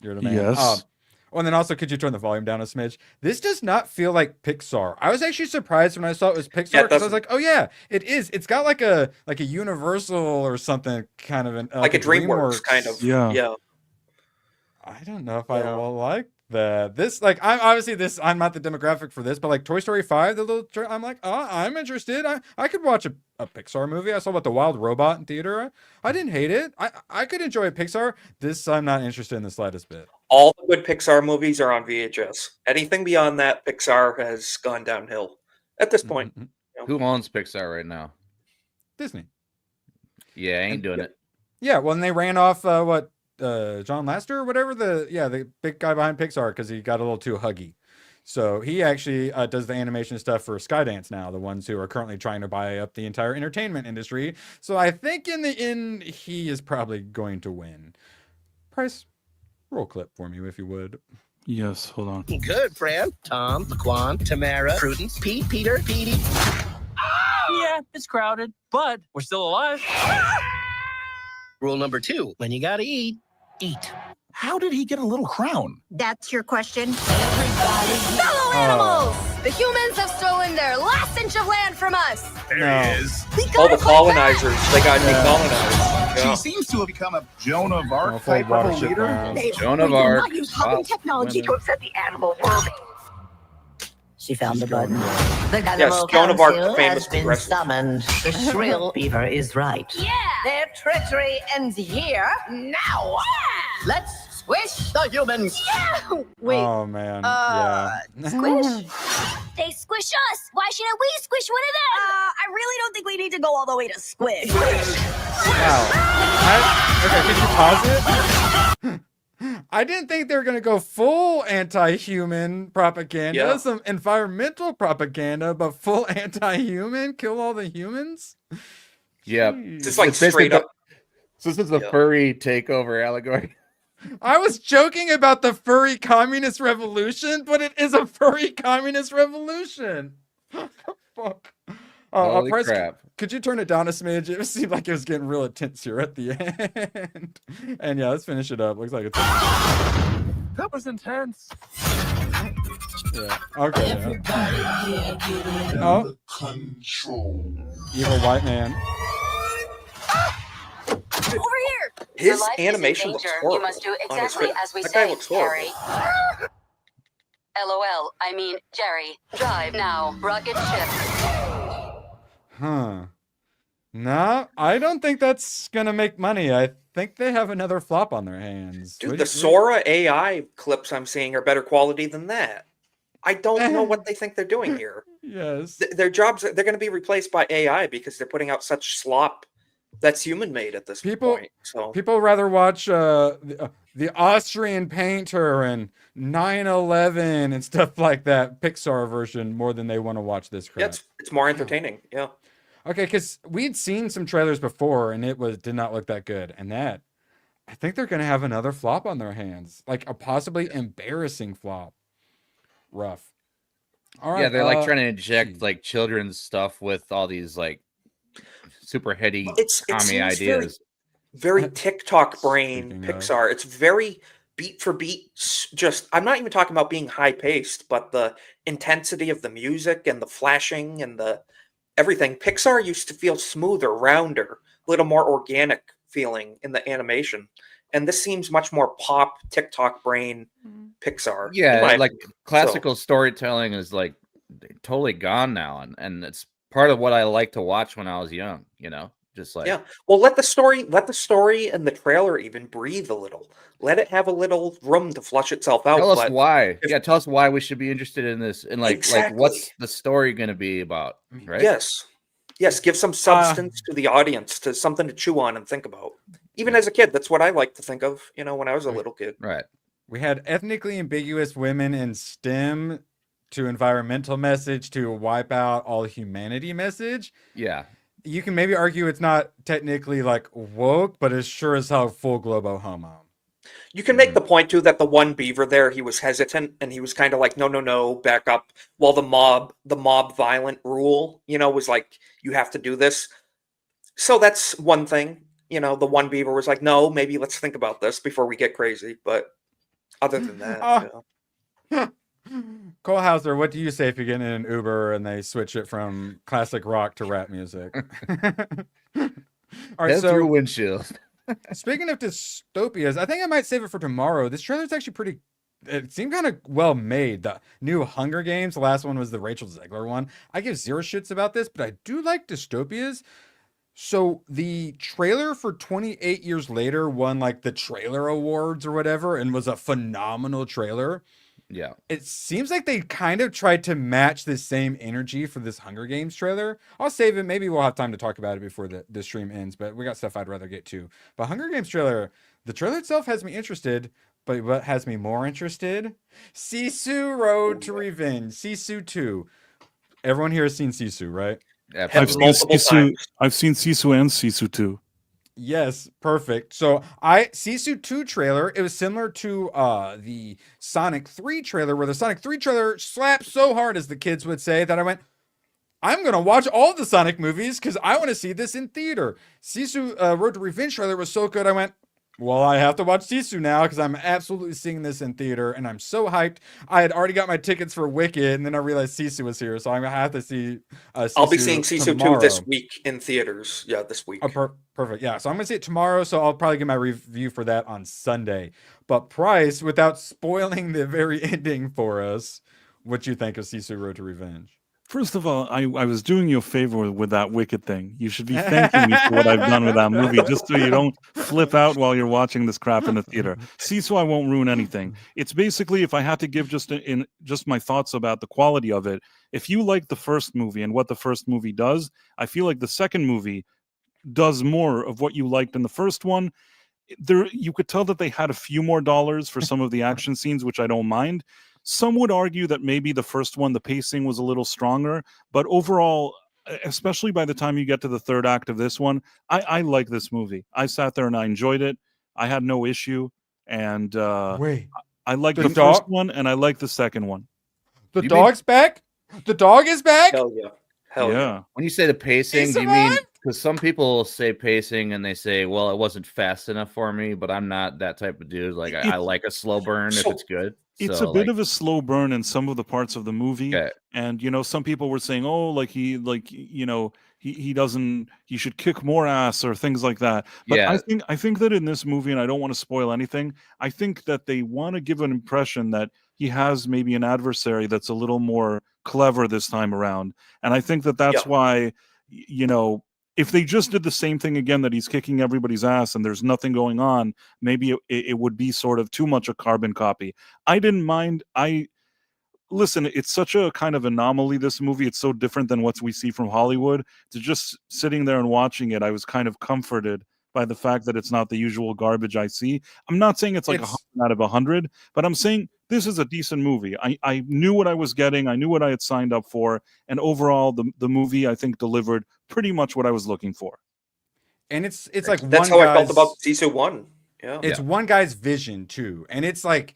You're the man. Yes. And then also, could you turn the volume down a smidge? This does not feel like Pixar. I was actually surprised when I saw it was Pixar because I was like, "Oh yeah, it is." It's got like a Universal or something kind of like a DreamWorks kind of. Yeah. I don't know if I will like that. This I'm not the demographic for this, but like Toy Story 5, I'm like, oh, I'm interested. I could watch a Pixar movie. I saw about the Wild Robot in theater. I didn't hate it. I could enjoy a Pixar. This I'm not interested in the slightest bit. All the good Pixar movies are on VHS. Anything beyond that, Pixar has gone downhill at this point. Mm-hmm. You know? Who owns Pixar right now? Disney. Yeah, I ain't doing it. Yeah, well, and they ran off John Lasseter or whatever, the big guy behind Pixar, because he got a little too huggy. So he actually does the animation stuff for Skydance now, the ones who are currently trying to buy up the entire entertainment industry. So I think in the end, he is probably going to win. Price, roll clip for me, if you would. Yes, hold on. Good, Fran. Tom, Laquan, Tamara, Prudence, Pete, Peter, Petey. Yeah, it's crowded, but we're still alive. Rule number 2: when you gotta eat, eat. How did he get a little crown? That's your question? Fellow animals! The humans have stolen their last inch of land from us. There he is. All the colonizers. They got decolonized. She Yeah. seems to have become a Joan of Arc full type of a watership leader. round. Joan of We do Arc. not use hopping technology to upset the animal world. She found the button. The Yes, Joan of Arc, the famous progressive. summoned. The shrill beaver is right. Yeah! Their treachery ends here. Now, let's squish the humans. Yeah! Wait, Oh man, yeah. squish? They squish us. Why shouldn't we squish one of them? I really don't think we need to go all the way to squish. Wow. Okay, can you pause it? I didn't think they were going to go full anti-human propaganda, Yeah. some environmental propaganda, but full anti-human, kill all the humans? Yep. Jeez. It's like straight up. So this is a Yeah. furry takeover allegory. I was joking about the furry communist revolution, but it is a furry communist revolution. Fuck. Holy Price, crap. could you turn it down a smidge? It seemed like it was getting real intense here at the end. And yeah, let's finish it up. Looks like it's... That was intense. Yeah. Okay. Oh. Evil white man. Over here! His animation looks horrible. You must do on his exactly face. as we That guy say, looks horrible. Jerry. LOL, I mean, Jerry. Drive now. Rocket ship. Huh. No, I don't think that's gonna make money. I think they have another flop on their hands. Dude, the Sora AI clips I'm seeing are better quality than that. I don't know what they think they're doing here. Yes. Their jobs, they're going to be replaced by AI because they're putting out such slop that's human made at this point. So people rather watch the Austrian Painter and 9/11 and stuff like that Pixar version more than they want to watch this crap. yeah, it's more entertaining. Yeah. Okay, because we'd seen some trailers before and it did not look that good, and that I think they're going to have another flop on their hands, like a possibly embarrassing flop. Rough. All right. Yeah, they're like trying to inject like children's stuff with all these like super heady commie ideas. Very TikTok brain Pixar. It's very beat for beat. Just I'm not even talking about being high paced, but the intensity of the music and the flashing and the everything. Pixar used to feel smoother, rounder, a little more organic feeling in the animation. And this seems much more pop, TikTok brain Pixar. Yeah, like classical storytelling is like totally gone now, and it's part of what I like to watch when I was young, you know? Just like well, let the story and the trailer even breathe a little. Let it have a little room to flush itself out. Tell us why. Tell us why we should be interested in this, and like what's the story going to be about, right? Yes, give some substance to the audience, to something to chew on and think about. Even as a kid, that's what I like to think of, when I was a little kid. Right. We had ethnically ambiguous women in STEM to environmental message to wipe out all humanity message. Yeah. You can maybe argue it's not technically like woke, but it's sure as hell full globo homo. You can make the point too that the one beaver there, he was hesitant and he was kind of like, no, back up. While the mob violent rule, was like, you have to do this. So that's one thing. The one beaver was like, no, maybe let's think about this before we get crazy. But other than that, Cole Hauser, what do you say if you get in an Uber and they switch it from classic rock to rap music? All right, so through windshield. Speaking of dystopias, I think I might save it for tomorrow. This trailer's actually it seemed kind of well made. The new Hunger Games, the last one was the Rachel Zegler one. I give zero shits about this, but I do like dystopias. So the trailer for 28 Years Later won like the trailer awards or whatever and was a phenomenal trailer. Yeah. It seems like they kind of tried to match the same energy for this Hunger Games trailer. I'll save it. Maybe we'll have time to talk about it before the stream ends, but we got stuff I'd rather get to. But Hunger Games trailer, the trailer itself has me interested, but what has me more interested? Sisu Road to Revenge, Sisu 2. Everyone here has seen Sisu, right? I've seen Sisu and Sisu 2. Yes, perfect. So Sisu 2 trailer, it was similar to the Sonic 3 trailer, where the Sonic 3 trailer slapped so hard, as the kids would say, that I went, I'm going to watch all the Sonic movies because I want to see this in theater. Sisu Road to Revenge trailer was so good, I went, well, I have to watch Sisu now because I'm absolutely seeing this in theater, and I'm so hyped. I had already got my tickets for Wicked, and then I realized Sisu was here, so I'm going to have to see Sisu. I'll be seeing Sisu tomorrow. 2 this week in theaters. Yeah, this week. Oh, perfect. Yeah, so I'm going to see it tomorrow, so I'll probably get my review for that on Sunday. But Price, without spoiling the very ending for us, what you think of Sisu Road to Revenge? First of all, I was doing you a favor with that Wicked thing. You should be thanking me for what I've done with that movie, just so you don't flip out while you're watching this crap in the theater. Sisu, I won't ruin anything. It's basically, if I had to give just my thoughts about the quality of it, if you like the first movie and what the first movie does, I feel like the second movie does more of what you liked in the first one. You could tell that they had a few more dollars for some of the action scenes, which I don't mind. Some would argue that maybe the first one, the pacing was a little stronger, but overall, especially by the time you get to the third act of this one, I like this movie. I sat there and I enjoyed it. I had no issue, and I like the first one and I like the second one. The dog's back? The dog is back? Hell yeah. Hell yeah. When you say the pacing, do you mean, because some people say pacing and they say, well, it wasn't fast enough for me, but I'm not that type of dude. Like I like a slow burn if it's good. It's a bit of a slow burn in some of the parts of the movie. Okay. And, some people were saying, oh, he should kick more ass or things like that. But yeah. I think that in this movie, and I don't want to spoil anything, I think that they want to give an impression that he has maybe an adversary that's a little more clever this time around. And I think that that's why, if they just did the same thing again, that he's kicking everybody's ass and there's nothing going on, maybe it would be sort of too much a carbon copy. I didn't mind. listen, it's such a kind of anomaly, this movie. It's so different than what we see from Hollywood. To just sitting there and watching it, I was kind of comforted by the fact that it's not the usual garbage I see. I'm not saying it's like 100 out of 100, but I'm saying this is a decent movie. I knew what I was getting. I knew what I had signed up for. And overall, the movie, I think, delivered pretty much what I was looking for. And it's like that's how I felt about Sisu 1. Yeah. It's one guy's vision too. And it's like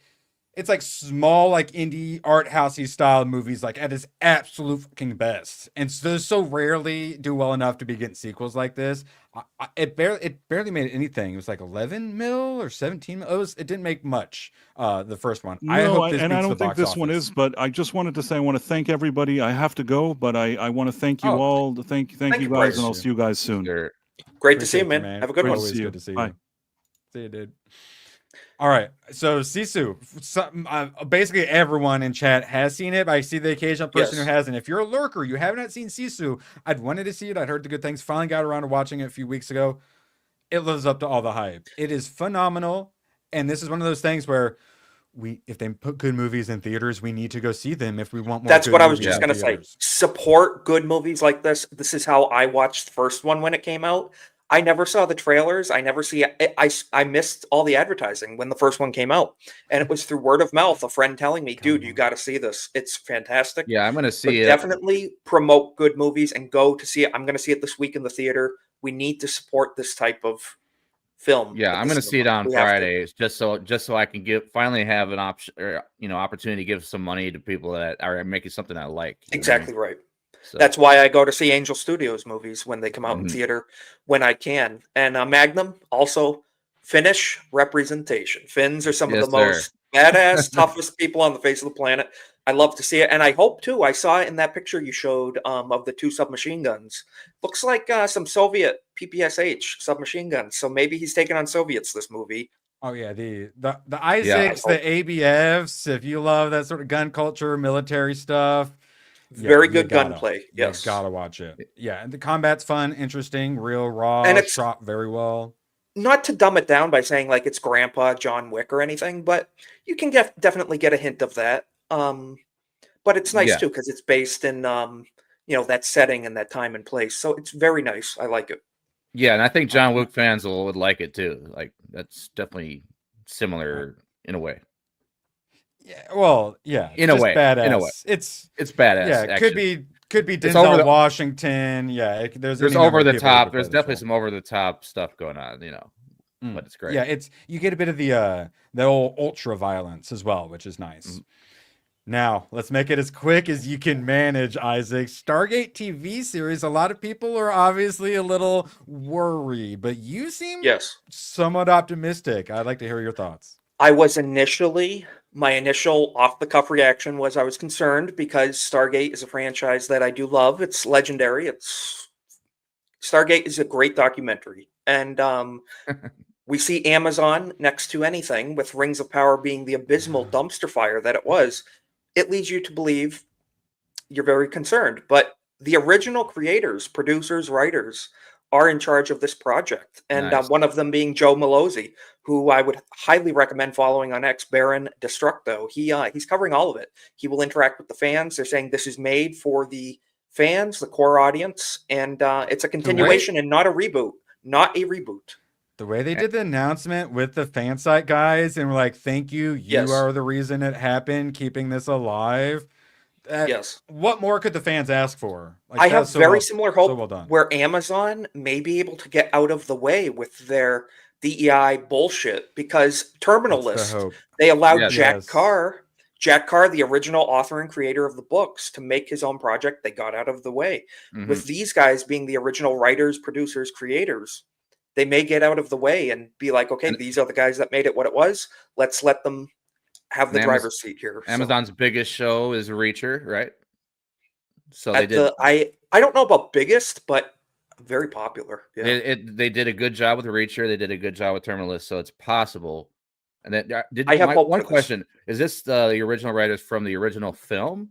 small, like indie art housey style movies, like at its absolute fucking best. And so rarely do well enough to be getting sequels like this. It barely made anything. It was like 11 mil or 17 mil. It didn't make much. The first one. No, I don't think this one is. But I just wanted to say I want to thank everybody. I have to go, but I want to thank you all. Thank you guys, Bryce. and I'll see you guys soon. Great to see you, man. Have a good one. Always good to see you. Bye. See you, dude. All right, so Sisu, basically everyone in chat has seen it, but I see the occasional person who hasn't. If you're a lurker, you haven't seen Sisu, I'd wanted to see it. I'd heard the good things. Finally got around to watching it a few weeks ago. It lives up to all the hype. It is phenomenal, and this is one of those things where if they put good movies in theaters, we need to go see them if we want more. That's good what I was movies just in going to say. theaters. Support good movies like this. This is how I watched the first one when it came out. I never saw the trailers. I missed all the advertising when the first one came out. And it was through word of mouth, a friend telling me, dude, you got to see this. It's fantastic. Yeah, I'm going to see it. Definitely promote good movies and go to see it. I'm going to see it this week in the theater. We need to support this type of film. Yeah, I'm going to see it on Fridays just so I can finally have an option or opportunity to give some money to people that are making something I like. Exactly right. So. That's why I go to see Angel Studios movies when they come out in theater when I can. And Magnum, also Finnish representation. Finns are some of the most badass, toughest people on the face of the planet. I love to see it. And I hope, too, I saw it in that picture you showed of the 2 submachine guns. Looks like some Soviet PPSH submachine guns. So maybe he's taking on Soviets this movie. Oh, yeah. The Isaacs, the ABFs, if you love that sort of gun culture, military stuff. Very good gunplay. Yes. You gotta watch it. Yeah. And the combat's fun, interesting, real raw, and it's shot very well. Not to dumb it down by saying like it's Grandpa John Wick or anything, but you can definitely get a hint of that. But it's nice too, because it's based in that setting and that time and place. So it's very nice. I like it. Yeah, and I think John Wick fans would like it too. Like that's definitely similar in a way. Yeah, well, yeah, in a way, badass. In a way, it's badass. Yeah, action. could be Denzel Washington. Yeah, there's over the top. There's definitely some over the top stuff going on, but it's great. Yeah, you get a bit of the old ultra violence as well, which is nice. Now let's make it as quick as you can manage, Isaac. Stargate TV series. A lot of people are obviously a little worried, but you seem somewhat optimistic. I'd like to hear your thoughts. I was my initial off-the-cuff reaction was I was concerned because Stargate is a franchise that I do love. It's legendary. Stargate is a great documentary. And we see Amazon next to anything, with Rings of Power being the abysmal dumpster fire that it was. It leads you to believe you're very concerned. But the original creators, producers, writers are in charge of this project. And one of them being Joe Malozzi, who I would highly recommend following on X, Baron Destructo. He's covering all of it. He will interact with the fans. They're saying this is made for the fans, the core audience, and it's a continuation and not a reboot. Not a reboot. The way they did the announcement with the fan site guys and were like, thank you, you are the reason it happened, keeping this alive. What more could the fans ask for? Like, I have very similar hope where Amazon may be able to get out of the way with their DEI bullshit, because Terminal List, they allowed Jack Carr, the original author and creator of the books, to make his own project. They got out of the way. With these guys being the original writers, producers, creators, they may get out of the way and be like, okay, these are the guys that made it what it was. Let's let them have the driver's seat here. Amazon's biggest show is Reacher, right? So they did. I don't know about biggest, but very popular. Yeah. They did a good job with Reacher. They did a good job with Terminal List, so it's possible. And then I have one question: is this the original writers from the original film?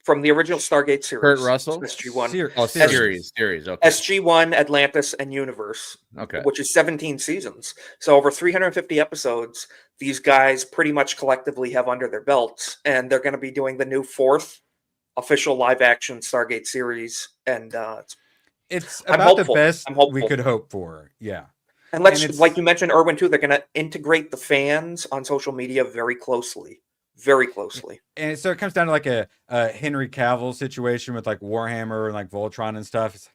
from the original Stargate series. Kurt Russell? SG-1. Series. Okay. SG-1, Atlantis, and Universe. Okay. Which is 17 seasons. So over 350 episodes, these guys pretty much collectively have under their belts, and they're going to be doing the new 4th official live-action Stargate series, and it's I'm about the hopeful. best I'm hopeful. we could hope for. Yeah. And like you mentioned, Erwin, too, they're going to integrate the fans on social media very closely. Very closely. And so it comes down to like a Henry Cavill situation with like Warhammer and like Voltron and stuff. It's,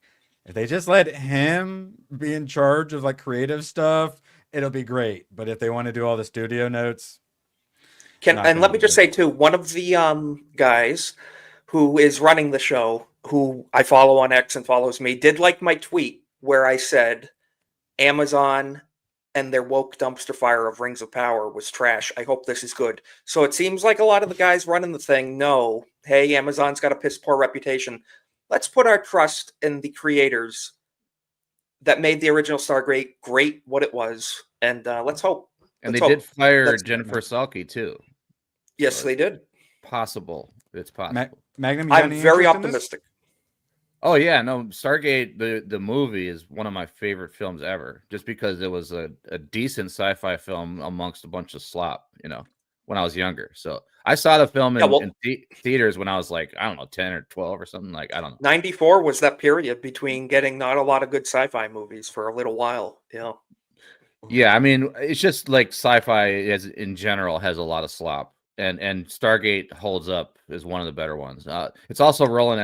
if they just let him be in charge of like creative stuff, it'll be great. But if they want to do all the studio notes, Let me just say too, one of the guys who is running the show, who I follow on X and follows me, did like my tweet where I said Amazon and their woke dumpster fire of Rings of Power was trash. I hope this is good. So it seems like a lot of the guys running the thing know, hey, Amazon's got a piss poor reputation. Let's put our trust in the creators that made the original Stargate great what it was. And let's hope. And they did fire Jennifer Salke too. Yes, they did. Possible. It's possible. Magnum, I'm very optimistic. Oh yeah, no, Stargate the movie is one of my favorite films ever, just because it was a decent sci-fi film amongst a bunch of slop, when I was younger. So I saw the film in theaters when I was like, I don't know, 10 or 12 or something, like I don't know. 94 was that period between getting not a lot of good sci-fi movies for a little while. Yeah, I mean, it's just like sci-fi as in general has a lot of slop. And Stargate holds up as one of the better ones. It's also Roland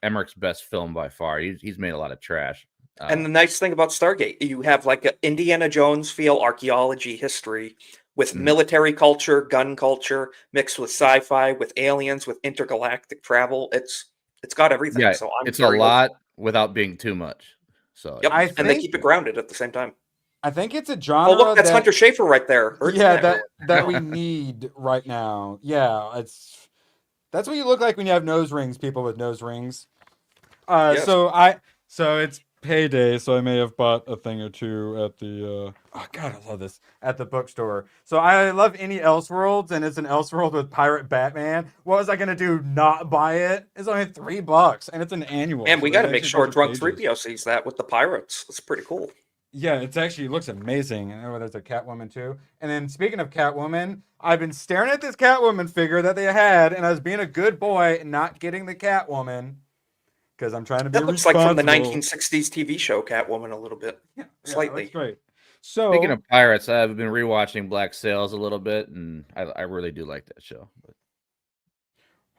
Emmerich's best film by far. He's made a lot of trash. And the nice thing about Stargate, you have like an Indiana Jones feel archaeology history with military culture, gun culture, mixed with sci-fi, with aliens, with intergalactic travel. It's got everything. Yeah, so it's a lot without being too much. So yep, and they keep it grounded at the same time. I think it's a genre. Oh, look, that's Hunter Schafer right there. That we need right now. Yeah, that's what you look like when you have nose rings. People with nose rings. Yes. So it's payday. So I may have bought a thing or two at the. Oh God, I love this at the bookstore. So I love any Elseworlds, and it's an Elseworld with Pirate Batman. What was I gonna do? Not buy it? It's only $3, and it's an annual. And we got to make sure Drunk 3PO sees that with the pirates. It's pretty cool. Yeah, it looks amazing. I know there's a Catwoman too. And then speaking of Catwoman, I've been staring at this Catwoman figure that they had, and I was being a good boy not getting the Catwoman because I'm trying to be responsible. That looks like from the 1960s TV show Catwoman a little bit. Yeah, slightly. That's great. So speaking of pirates, I've been rewatching Black Sails a little bit, and I really do like that show.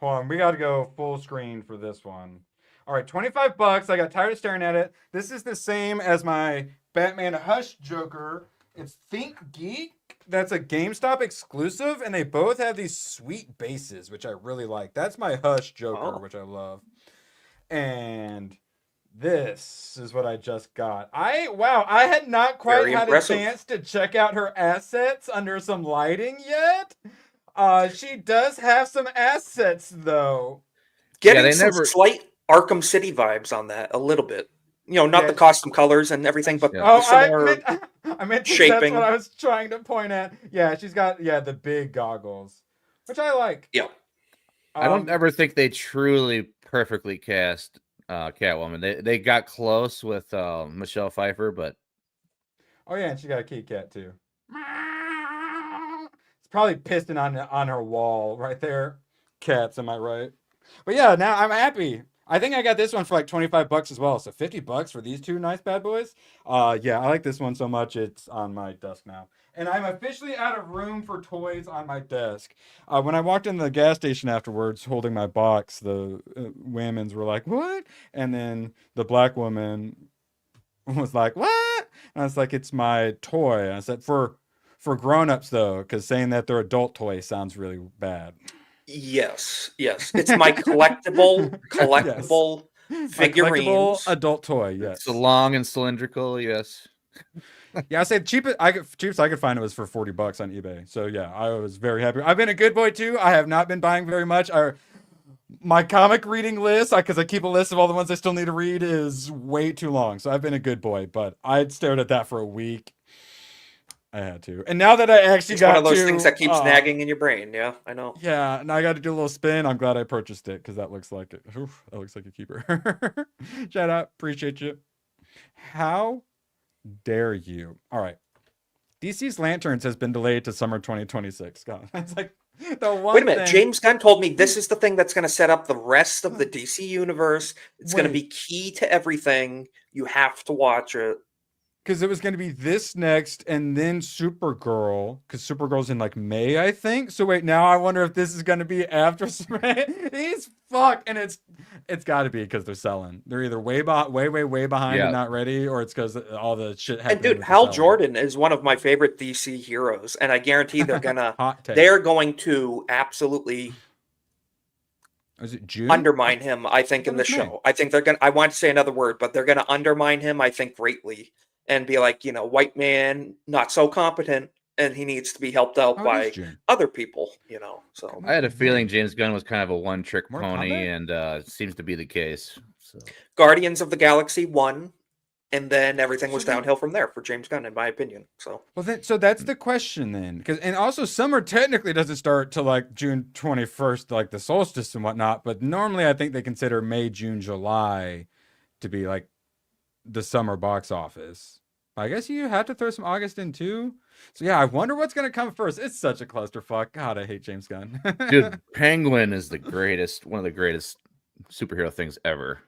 Hold on, we got to go full screen for this one. All right, $25. I got tired of staring at it. This is the same as my Batman Hush Joker. It's Think Geek. That's a GameStop exclusive, and they both have these sweet bases, which I really like. That's my Hush Joker, which I love. And this is what I just got. I had not quite had a chance to check out her assets under some lighting yet. She does have some assets though. Getting some slight Arkham City vibes on that a little bit. Not the costume colors and everything, but I meant shaping. That's what I was trying to point at. Yeah, she's got the big goggles, which I like. Yeah. I don't ever think they truly perfectly cast Catwoman. They got close with Michelle Pfeiffer, but oh yeah, and she got a kitty cat too. It's probably pisting on her wall right there. Cats, am I right? But yeah, now I'm happy. I think I got this one for like $25 as well. So $50 for these two nice bad boys. Yeah, I like this one so much it's on my desk now. And I'm officially out of room for toys on my desk. When I walked in the gas station afterwards holding my box, the women's were like, what? And then the black woman was like, what? And I was like, it's my toy. I said, for grown-ups though, because saying that they're adult toy sounds really bad. Yes. It's my collectible figurines. Collectible adult toy, yes. It's long and cylindrical, yes. Yeah, I said cheapest I could find it was for $40 on eBay. So yeah, I was very happy. I've been a good boy too. I have not been buying very much. My comic reading list, because I keep a list of all the ones I still need to read, is way too long. So I've been a good boy, but I stared at that for a week. I had to. And now that I actually It's got one of those to, things that keeps nagging in your brain. Yeah, I know. Yeah, now I got to do a little spin. I'm glad I purchased it because that looks like it. Oof, that looks like a keeper. Shout out, appreciate you. How dare you? All right, DC's Lanterns has been delayed to summer 2026. God, it's like the one. Wait a minute, James Gunn told me this is the thing that's going to set up the rest of the DC universe. It's going to be key to everything. You have to watch it. Because it was going to be this next and then Supergirl, because Supergirl's in like May, I think. So wait, now I wonder if this is going to be after. He's fucked, and it's got to be because they're selling. They're either way behind and not ready, or it's because all the shit happened. And dude, Hal Jordan is one of my favorite DC heroes, and I guarantee they're going to absolutely. Is it June? Undermine him, I think, in the show. I think they're gonna. I want to say another word, but they're gonna undermine him, I think, greatly. And be like, white man, not so competent, and he needs to be helped out by other people, So I had a feeling James Gunn was kind of a one-trick pony, and seems to be the case. So. Guardians of the Galaxy 1, and then everything was downhill from there for James Gunn, in my opinion. So so that's the question then, and also summer technically doesn't start till like June 21st, like the solstice and whatnot. But normally, I think they consider May, June, July to be like the summer box office. I guess you have to throw some August in too. So yeah, I wonder what's gonna come first. It's such a clusterfuck. God, I hate James Gunn. Dude, Penguin is one of the greatest superhero things ever.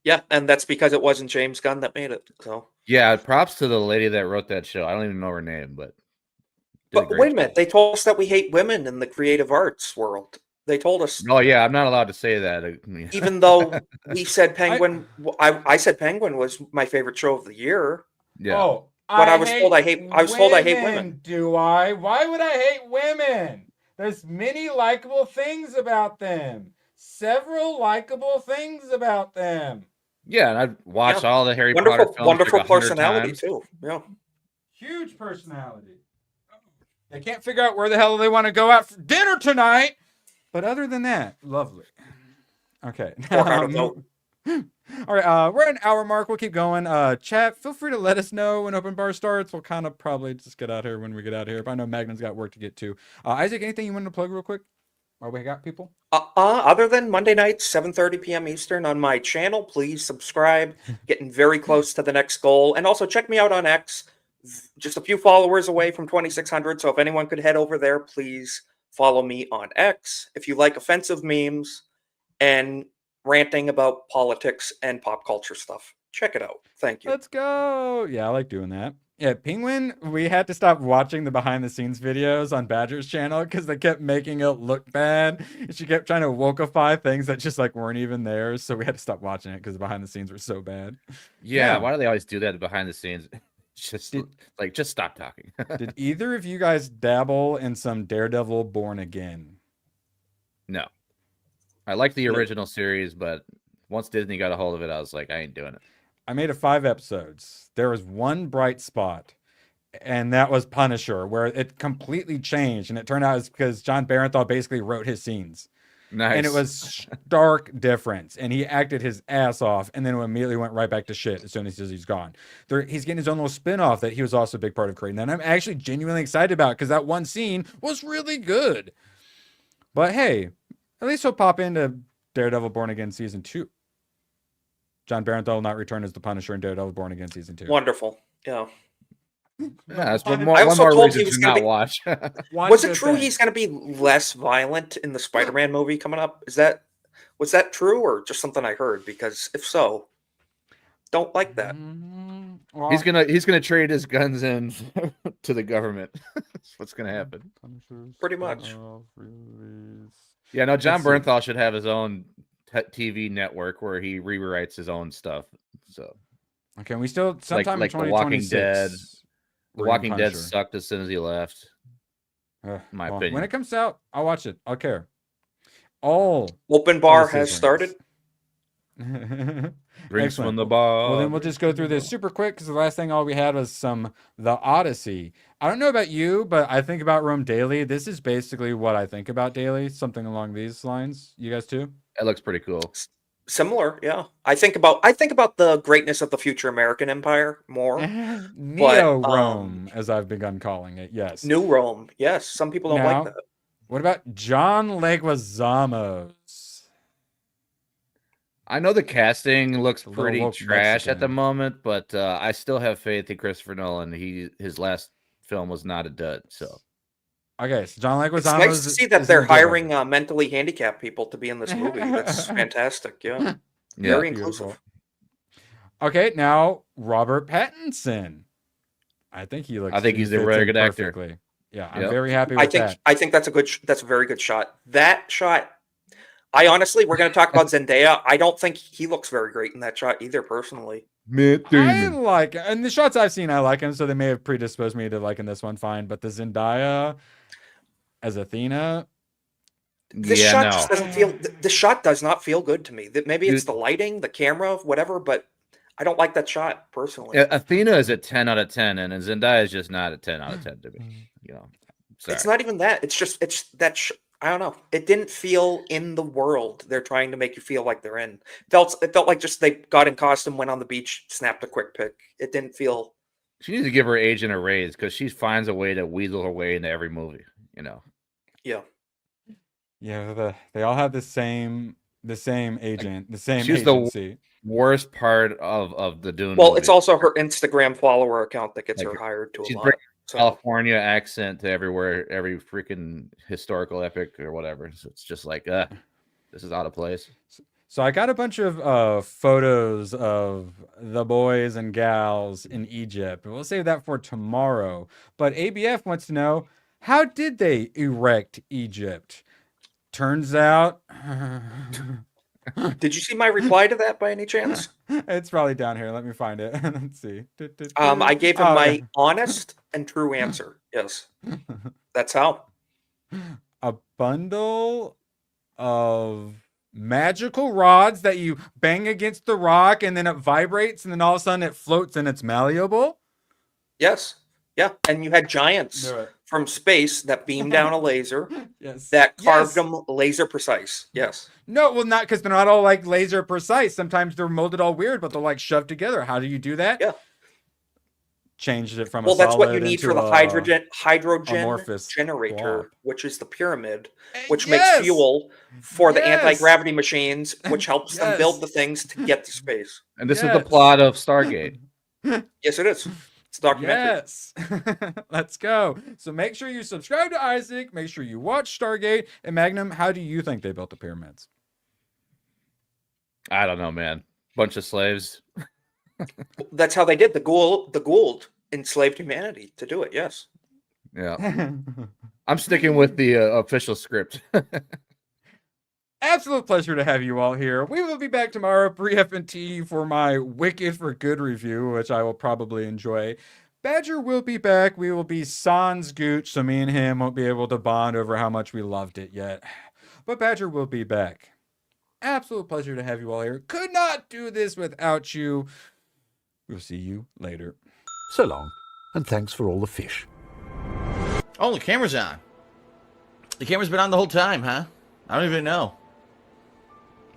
Yeah, and that's because it wasn't James Gunn that made it. So yeah, props to the lady that wrote that show. I don't even know her name, but wait a minute. They told us that we hate women in the creative arts world. They told us. Oh yeah, I'm not allowed to say that. Even though we said Penguin, I said Penguin was my favorite show of the year. Yeah. Oh, but I was told I hate women. Do I? Why would I hate women? There's many likable things about them. Several likable things about them. Yeah, and I've watched all the Harry Potter films. Wonderful personality too. Yeah. Huge personality. They can't figure out where the hell they want to go out for dinner tonight. But other than that, lovely. Okay. All right, we're at an hour mark. We'll keep going. Chat, feel free to let us know when open bar starts. We'll kind of probably just get out here when we get out here. But I know Magnum's got work to get to. Isaac, anything you wanted to plug real quick? While we got people? Other than Monday nights, 7:30 p.m. Eastern on my channel, please subscribe. Getting very close to the next goal. And also check me out on X. Just a few followers away from 2,600. So if anyone could head over there, please follow me on X. If you like offensive memes and ranting about politics and pop culture stuff, check it out. Thank you. Let's go. Yeah, I like doing that. Yeah, Penguin, we had to stop watching the behind the scenes videos on Badger's channel because they kept making it look bad. She kept trying to wokeify things that just like weren't even there. So we had to stop watching it because the behind the scenes were so bad. Yeah, why do they always do that behind the scenes? Just stop talking. Did either of you guys dabble in some Daredevil Born Again? No. I like the original series, but once Disney got a hold of it, I was like, I ain't doing it. I made it 5 episodes. There was one bright spot, and that was Punisher, where it completely changed. And it turned out it's because John Barenthal basically wrote his scenes. Nice. And it was stark difference. And he acted his ass off, and then it immediately went right back to shit as soon as he's gone. He's getting his own little spin-off that he was also a big part of creating. And I'm actually genuinely excited about because that one scene was really good. But hey, at least he'll pop into Daredevil Born Again Season 2. John Barenthal will not return as the Punisher in Daredevil Born Again Season 2. Wonderful. Yeah. Yeah, that's one more reason to not watch. Was it true he's going to be less violent in the Spider-Man movie coming up? Was that true or just something I heard? Because if so, don't like that. Well, he's gonna trade his guns in to the government. That's what's gonna happen. Pretty much. Yeah, no. John Bernthal should have his own TV network where he rewrites his own stuff. So okay, we still sometime like in The Walking 2026. Dead. The Walking Dead sucked as soon as he left. My opinion. When it comes out, I'll watch it. I'll care. All open bar has started. Drinks from the bar. Well, then we'll just go through this super quick because the last thing all we had was The Odyssey. I don't know about you, but I think about Rome daily. This is basically what I think about daily. Something along these lines. You guys too? That looks pretty cool. Similar, yeah. I think about the greatness of the future American Empire more. Neo-Rome, as I've begun calling it. Yes. New Rome. Yes. Some people don't like that. What about John Leguizamo? I know the casting looks pretty woke trash at the Mexican. moment, but I still have faith in Christopher Nolan. His last film was not a dud. So, okay, so John Leguizamo. It's nice to see that they're hiring mentally handicapped people to be in this movie. That's fantastic. Yeah, very inclusive. Okay, now Robert Pattinson. I think he looks. I think he's a very good actor. Yeah, I'm very happy with that. I think that's a very good shot. That shot. I honestly, we're going to talk about Zendaya. I don't think he looks very great in that shot either, personally. I like, and the shots I've seen, I like him, so they may have predisposed me to liking this one fine. But the Zendaya as Athena, this shot just doesn't feel. The shot does not feel good to me. That maybe it's the lighting, the camera, whatever, but I don't like that shot personally. Athena is a 10 out of 10, and Zendaya is just not a 10 out of 10 to me. You know, it's not even that. It's that. I don't know. It didn't feel in the world they're trying to make you feel like they're in. It felt like just they got in costume, went on the beach, snapped a quick pic. It didn't feel. She needs to give her agent a raise because she finds a way to weasel her way into every movie. You know. Yeah. Yeah. They all have the same agent, the same She's agency. The worst part of the Dune. Well, movie. it's also her Instagram follower account that gets her hired to a lot. California accent to everywhere, every freaking historical epic or whatever. So it's just like, this is out of place. So I got a bunch of photos of the boys and gals in Egypt. We'll save that for tomorrow. But ABF wants to know, how did they erect Egypt? Turns out... Did you see my reply to that by any chance? It's probably down here. Let me find it. Let's see. I gave him my honest and true answer. Yes. That's how. A bundle of magical rods that you bang against the rock and then it vibrates and then all of a sudden it floats and it's malleable? Yes. Yeah. And you had giants from space that beamed down a laser that carved them laser precise. Yes. No, well, not because they're not all like laser precise. Sometimes they're molded all weird, but they're like shoved together. How do you do that? Yeah. Changed it from well, a that's solid what you need for into the hydrogen amorphous generator, blob. which is the pyramid, which makes fuel for the anti-gravity machines, which helps them build the things to get to space. And this is the plot of Stargate. Yes, it is. It's a documentary. Yes. Let's go. So make sure you subscribe to Isaac. Make sure you watch Stargate. And Magnum, how do you think they built the pyramids? I don't know, man. Bunch of slaves. That's how they did. The Gould enslaved humanity to do it. Yes. Yeah. I'm sticking with the official script. Absolute pleasure to have you all here. We will be back tomorrow, pre-F&T, for my Wicked for Good review, which I will probably enjoy. Badger will be back. We will be sans gooch, so me and him won't be able to bond over how much we loved it yet. But Badger will be back. Absolute pleasure to have you all here. Could not do this without you. We'll see you later. So long, and thanks for all the fish. Oh, the camera's on. The camera's been on the whole time, huh? I don't even know.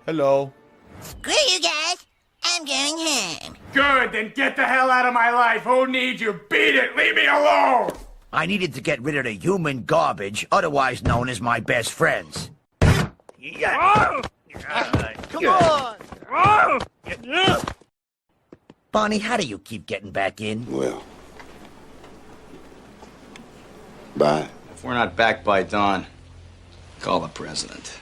Hello. Screw you guys. I'm going home. Good, then get the hell out of my life. Who needs you? Beat it. Leave me alone. I needed to get rid of the human garbage, otherwise known as my best friends. Oh! Come on! Bonnie, how do you keep getting back in? Well, bye. If we're not back by dawn, call the president.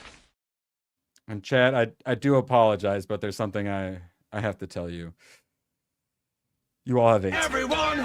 And Chad, I do apologize, but there's something I have to tell you. You all have AIDS.